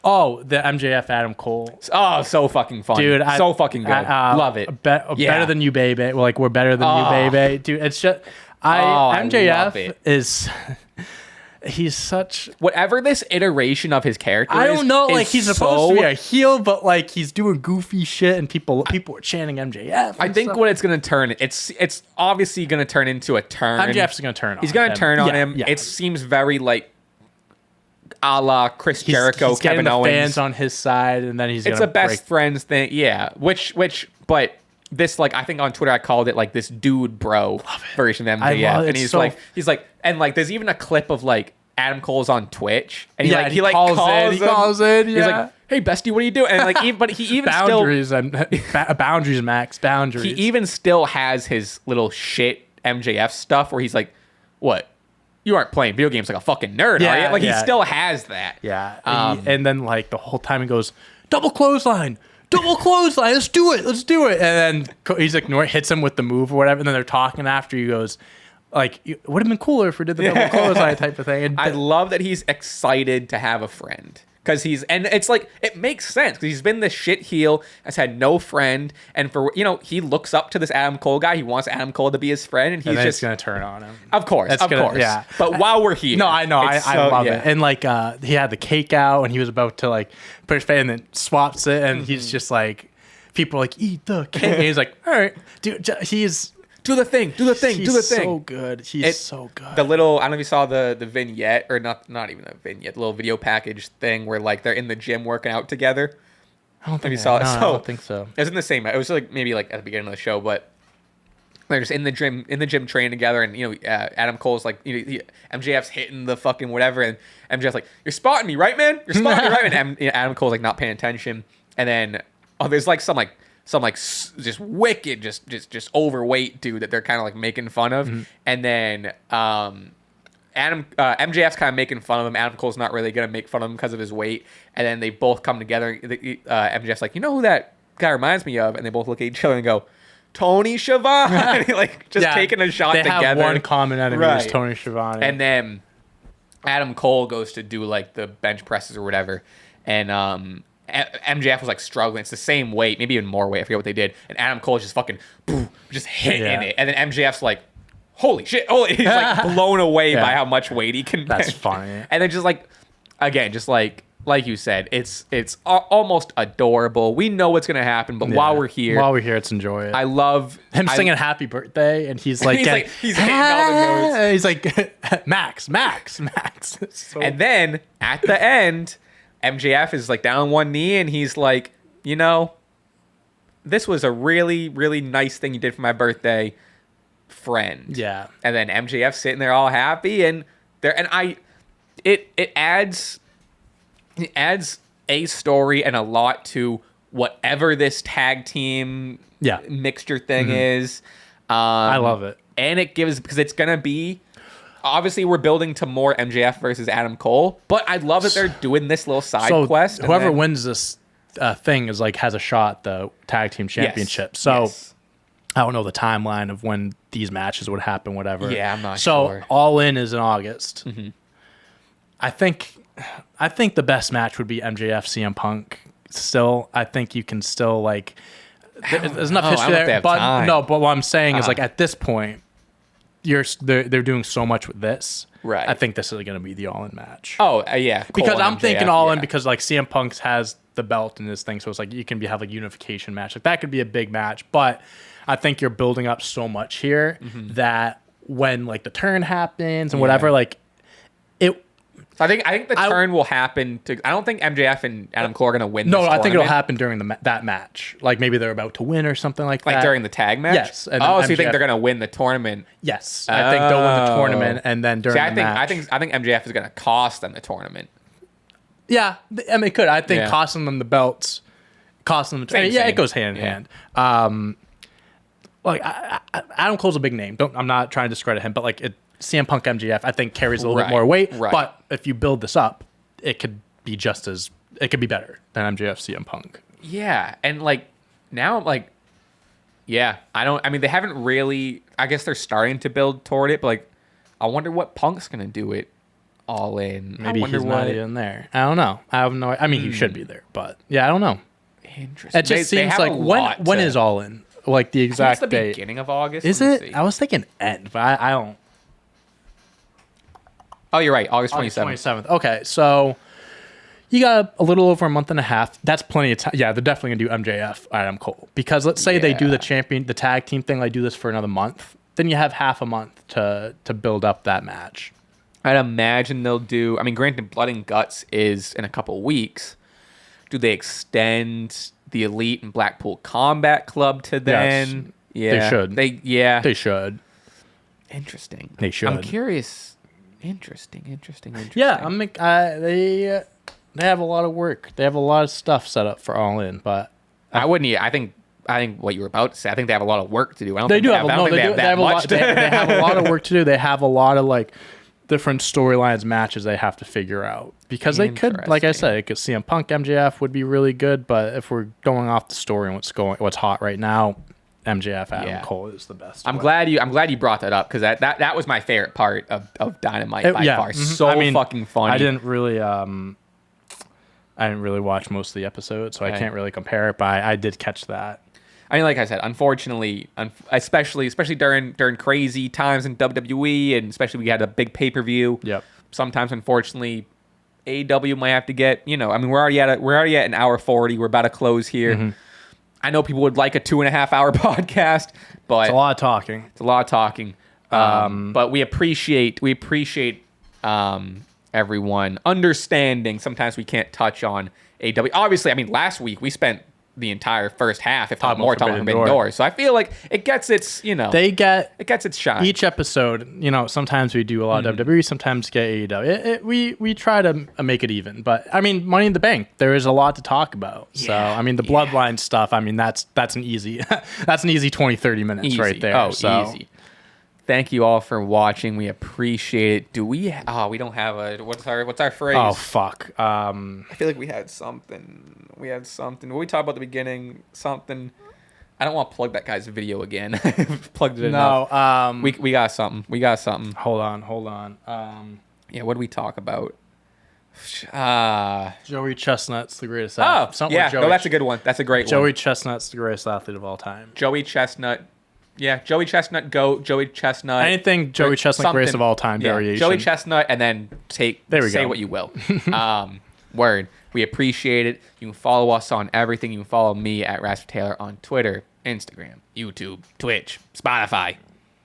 Oh, the MJF Adam Cole. Oh, so fucking fun, dude! So fucking good. Love it. Better than you, baby. Like we're better than you, baby, dude. It's just MJF is. He's such whatever this iteration of his character I don't know, like he's supposed to be a heel, but like he's doing goofy shit and people are chanting MJF. I think what it's gonna turn it's obviously gonna turn into a turn. MJF's gonna turn on him. He's gonna turn on him. Yeah. It seems very like a la Chris Jericho, he's Kevin the Owens. Fans on his side, and then it's a best friends thing. Yeah. But this, like, I think on Twitter I called it like this dude bro version of MJF, and he's like, and like there's even a clip of like Adam Cole's on Twitch, and he calls in. Yeah. He's like, "Hey, bestie, what are you doing?" And like, but he even boundaries Max boundaries. He even still has his little shit MJF stuff where he's like, "What? You aren't playing video games like a fucking nerd, are you?" Like he still has that. Yeah. And then like the whole time he goes, double clothesline. Let's do it. And then he's hits him with the move or whatever. And then they're talking after. He goes, like, it would have been cooler if we did the double clothesline type of thing. And I love that he's excited to have a friend. Because and it's like, it makes sense. Because he's been this shit heel, has had no friend. And he looks up to this Adam Cole guy. He wants Adam Cole to be his friend. And he's just going to turn on him. Of course. Yeah. But while we're here. No, I know. I love it. And like, he had the cake out and he was about to like put his face and then swaps it. And he's just like, people are like, eat the cake. And he's like, all right, dude, he's. Do the thing. He's so good. He's so good. The little, I don't know if you saw the vignette, or not even a vignette, the little video package thing where like they're in the gym working out together. I don't think you saw it. I don't think so. It was in the same. It was like maybe like at the beginning of the show, but they're just in the gym training together, and Adam Cole's like, MJF's hitting the fucking whatever, and MJF's like, "You're spotting me, right, man? You're spotting me, right?" And Adam Cole's like not paying attention, and then there's like some just wicked, just overweight dude that they're kind of like making fun of, and then MJF's kind of making fun of him. Adam Cole's not really gonna make fun of him because of his weight, and then they both come together. MJF's like, "You know who that guy reminds me of?" And they both look at each other and go, "Tony Schiavone." And like taking a shot together. They have one common enemy, is Tony Schiavone. And then Adam Cole goes to do like the bench presses or whatever, and MJF was like struggling. It's the same weight, maybe even more weight. I forget what they did. And Adam Cole is just fucking just hitting it. And then MJF's like, holy shit. Oh, he's like blown away by how much weight he can bench. That's funny. And then just like, again, just like you said, it's almost adorable. We know what's going to happen, but while we're here, let's enjoy it. I love him singing happy birthday, and he's like, he's hitting all the notes. He's like, Max. So, and then at the end, MJF is like down on one knee, and he's like, this was a really, really nice thing you did for my birthday, friend. Yeah. And then MJF sitting there all happy, and it adds a story and a lot to whatever this tag team mixture thing is. I love it. And it gives, because it's going to be, obviously we're building to more MJF versus Adam Cole, but I love that they're doing this little side quest. Whoever wins this thing is like has a shot at the tag team championship. I don't know the timeline of when these matches would happen, whatever. Yeah, I'm not sure. So All In is in August. Mm-hmm. I think the best match would be MJF CM Punk. Still, I think you can still like. There's enough history there, but But what I'm saying is like at this point, they're doing so much with this. Right. I think this is going to be the All In match. Oh yeah, because I'm thinking All In because like CM Punk has the belt in this thing, so it's like you can have like unification match. Like that could be a big match, but I think you're building up so much here that when like the turn happens and whatever, like it. So I think the turn will happen. I don't think MJF and Adam Cole are going to win. No, this I think it'll happen during that match. Like maybe they're about to win or something like that. Like during the tag match. Yes. So you think they're going to win the tournament? Yes, I think they'll win the tournament, and then during the match. I think MJF is going to cost them the tournament. Yeah, I mean, it could. I think costing them the belts, costing them the tournament. Yeah, it goes hand in hand. Like Adam Cole's a big name. I'm not trying to discredit him, but like CM Punk MJF, I think carries a little bit more weight. Right. But if you build this up, it could be better than MJF CM Punk. Yeah, and like now, like I mean, they haven't really. I guess they're starting to build toward it, but like, I wonder what Punk's gonna do it All In. Maybe he's not even there. I don't know. I have no. I mean, he should be there, but I don't know. Interesting. It just seems like when is All In? Like the exact date. The beginning of August. Is it? See. I was thinking end, but I don't. Oh, you're right. August 27th. Okay, so you got a little over a month and a half. That's plenty of time. Yeah, they're definitely gonna do MJF Adam Cole because let's say they do the tag team thing. They do this for another month. Then you have half a month to build up that match. I'd imagine they'll do. I mean, granted, Blood and Guts is in a couple weeks. Do they extend the Elite and Blackpool Combat Club to then? Yes, yeah, they should. They should. Interesting. They should. I'm curious. Interesting. Yeah, they have a lot of work. They have a lot of stuff set up for All In, but I wouldn't. I think what you were about to say. I think they have a lot of work to do. They have a lot of work to do. They have a lot of like different storylines, matches they have to figure out because they could, like I said, CM Punk MJF would be really good. But if we're going off the story and what's hot right now, MJF Adam Cole is the best. I'm glad you brought that up because that was my favorite part of Dynamite by far. Mm-hmm. So fucking funny. I didn't really watch most of the episodes, so I can't really compare it. But I did catch that. I mean, like I said, unfortunately, especially during crazy times in WWE, and especially we had a big pay-per-view. Yep. Sometimes, unfortunately, AEW might have to get. I mean, we're already at an hour 40. We're about to close here. Mm-hmm. I know people would like a 2.5 hour podcast, but it's a lot of talking. But we appreciate everyone understanding. Sometimes we can't touch on AEW. Obviously, I mean, last week we spent the entire first half, if not more, talking Forbidden Door. So I feel like it gets its, it gets its shine. Each episode, sometimes we do a lot of WWE, sometimes get AEW. We try to make it even. But I mean, Money in the Bank, there is a lot to talk about. Yeah, so I mean, the Bloodline stuff, I mean, that's an easy 20-30 minutes right there. Oh, so. Easy. Thank you all for watching. We appreciate it. We don't have a what's our phrase? Oh fuck. I feel like we had something. What we talked about at the beginning, something. I don't want to plug that guy's video again. Plugged it enough. No, we got something. Hold on. Yeah, what did we talk about? Joey Chestnut's the greatest athlete. That's a good one. That's a great one. Joey Chestnut's the greatest athlete of all time. Joey Chestnut Yeah, Joey Chestnut, GOAT, Joey Chestnut. Anything Joey Chestnut, greatest of all time, variation. Joey Chestnut, and then say what you will. Word. We appreciate it. You can follow us on everything. You can follow me at Rasper Taylor on Twitter, Instagram, YouTube, Twitch, Spotify.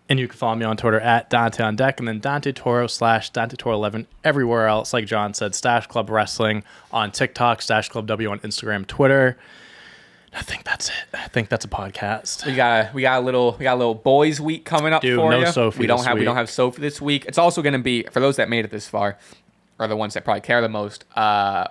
And you can follow me on Twitter at Dante on Deck, and then Dante Toro /Dante Toro 11 everywhere else. Like John said, Stache Club Wrestling on TikTok, Stache Club W on Instagram, Twitter. I think that's it. I think that's a podcast. We got a little boys week coming up for you. No Sophie. We don't have Sophie this week. It's also going to be, for those that made it this far, or the ones that probably care the most,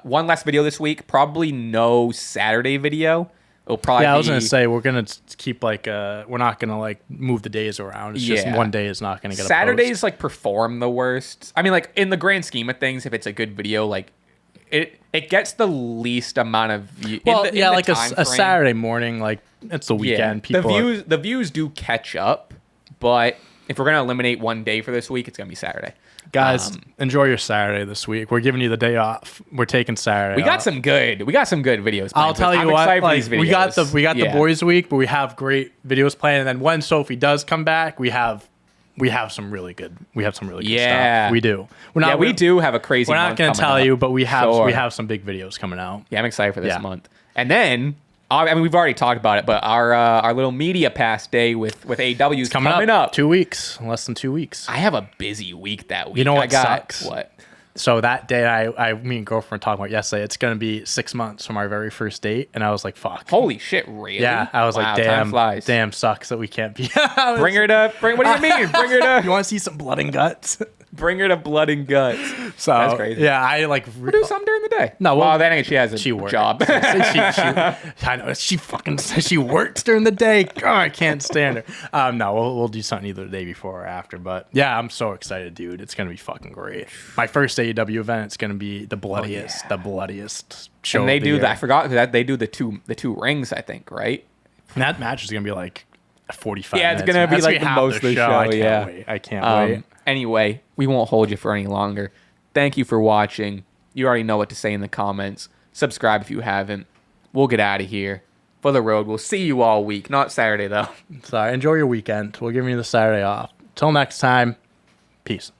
one less video this week. Probably no Saturday video. It'll probably I was gonna say we're gonna keep we're not gonna move the days around. It's just one day is not gonna get Saturdays perform the worst. I mean, in the grand scheme of things, if it's a good video, it gets the least amount of views. Well, a Saturday morning, it's the weekend. Yeah, the views do catch up, but if we're gonna eliminate one day for this week, it's gonna be Saturday. Guys, enjoy your Saturday this week. We're giving you the day off. We're taking Saturday. We got some good videos. I'll tell you what. We got the boys week, but we have great videos playing. And then when Sophie does come back, we have some really good. We have some really good stuff. We do. We do have a crazy. We're not going to tell you, but we have some big videos coming out. Yeah, I'm excited for this month. And then, I mean, we've already talked about it, but our little media pass day with AEW is coming up. 2 weeks, less than 2 weeks. I have a busy week that week. You know what sucks? What? So that day, me and girlfriend talking about yesterday. It's gonna be 6 months from our very first date, and I was like, "Fuck!" Holy shit! Really? Yeah, I was like, "Damn, sucks that we can't be." Bring her to. What do you mean? Bring her to. You want to see some blood and guts? Bring her to Blood and Guts. So that's crazy. Yeah, we'll do something during the day. No, well, then again, she has a job. I know she works during the day. God, I can't stand her. No, we'll do something either the day before or after. But yeah, I'm so excited, dude. It's gonna be fucking great. My first AEW event. It's gonna be the bloodiest show. And they do that. I forgot that they do the two rings. I think, right? And that match is gonna be 45. Yeah, it's gonna be the most of the show. I can't wait. Anyway, we won't hold you for any longer. Thank you for watching. You already know what to say in the comments. Subscribe if you haven't. We'll get out of here for the road. We'll see you all week. Not Saturday, though. Sorry. Enjoy your weekend. We're giving you the Saturday off. Till next time. Peace.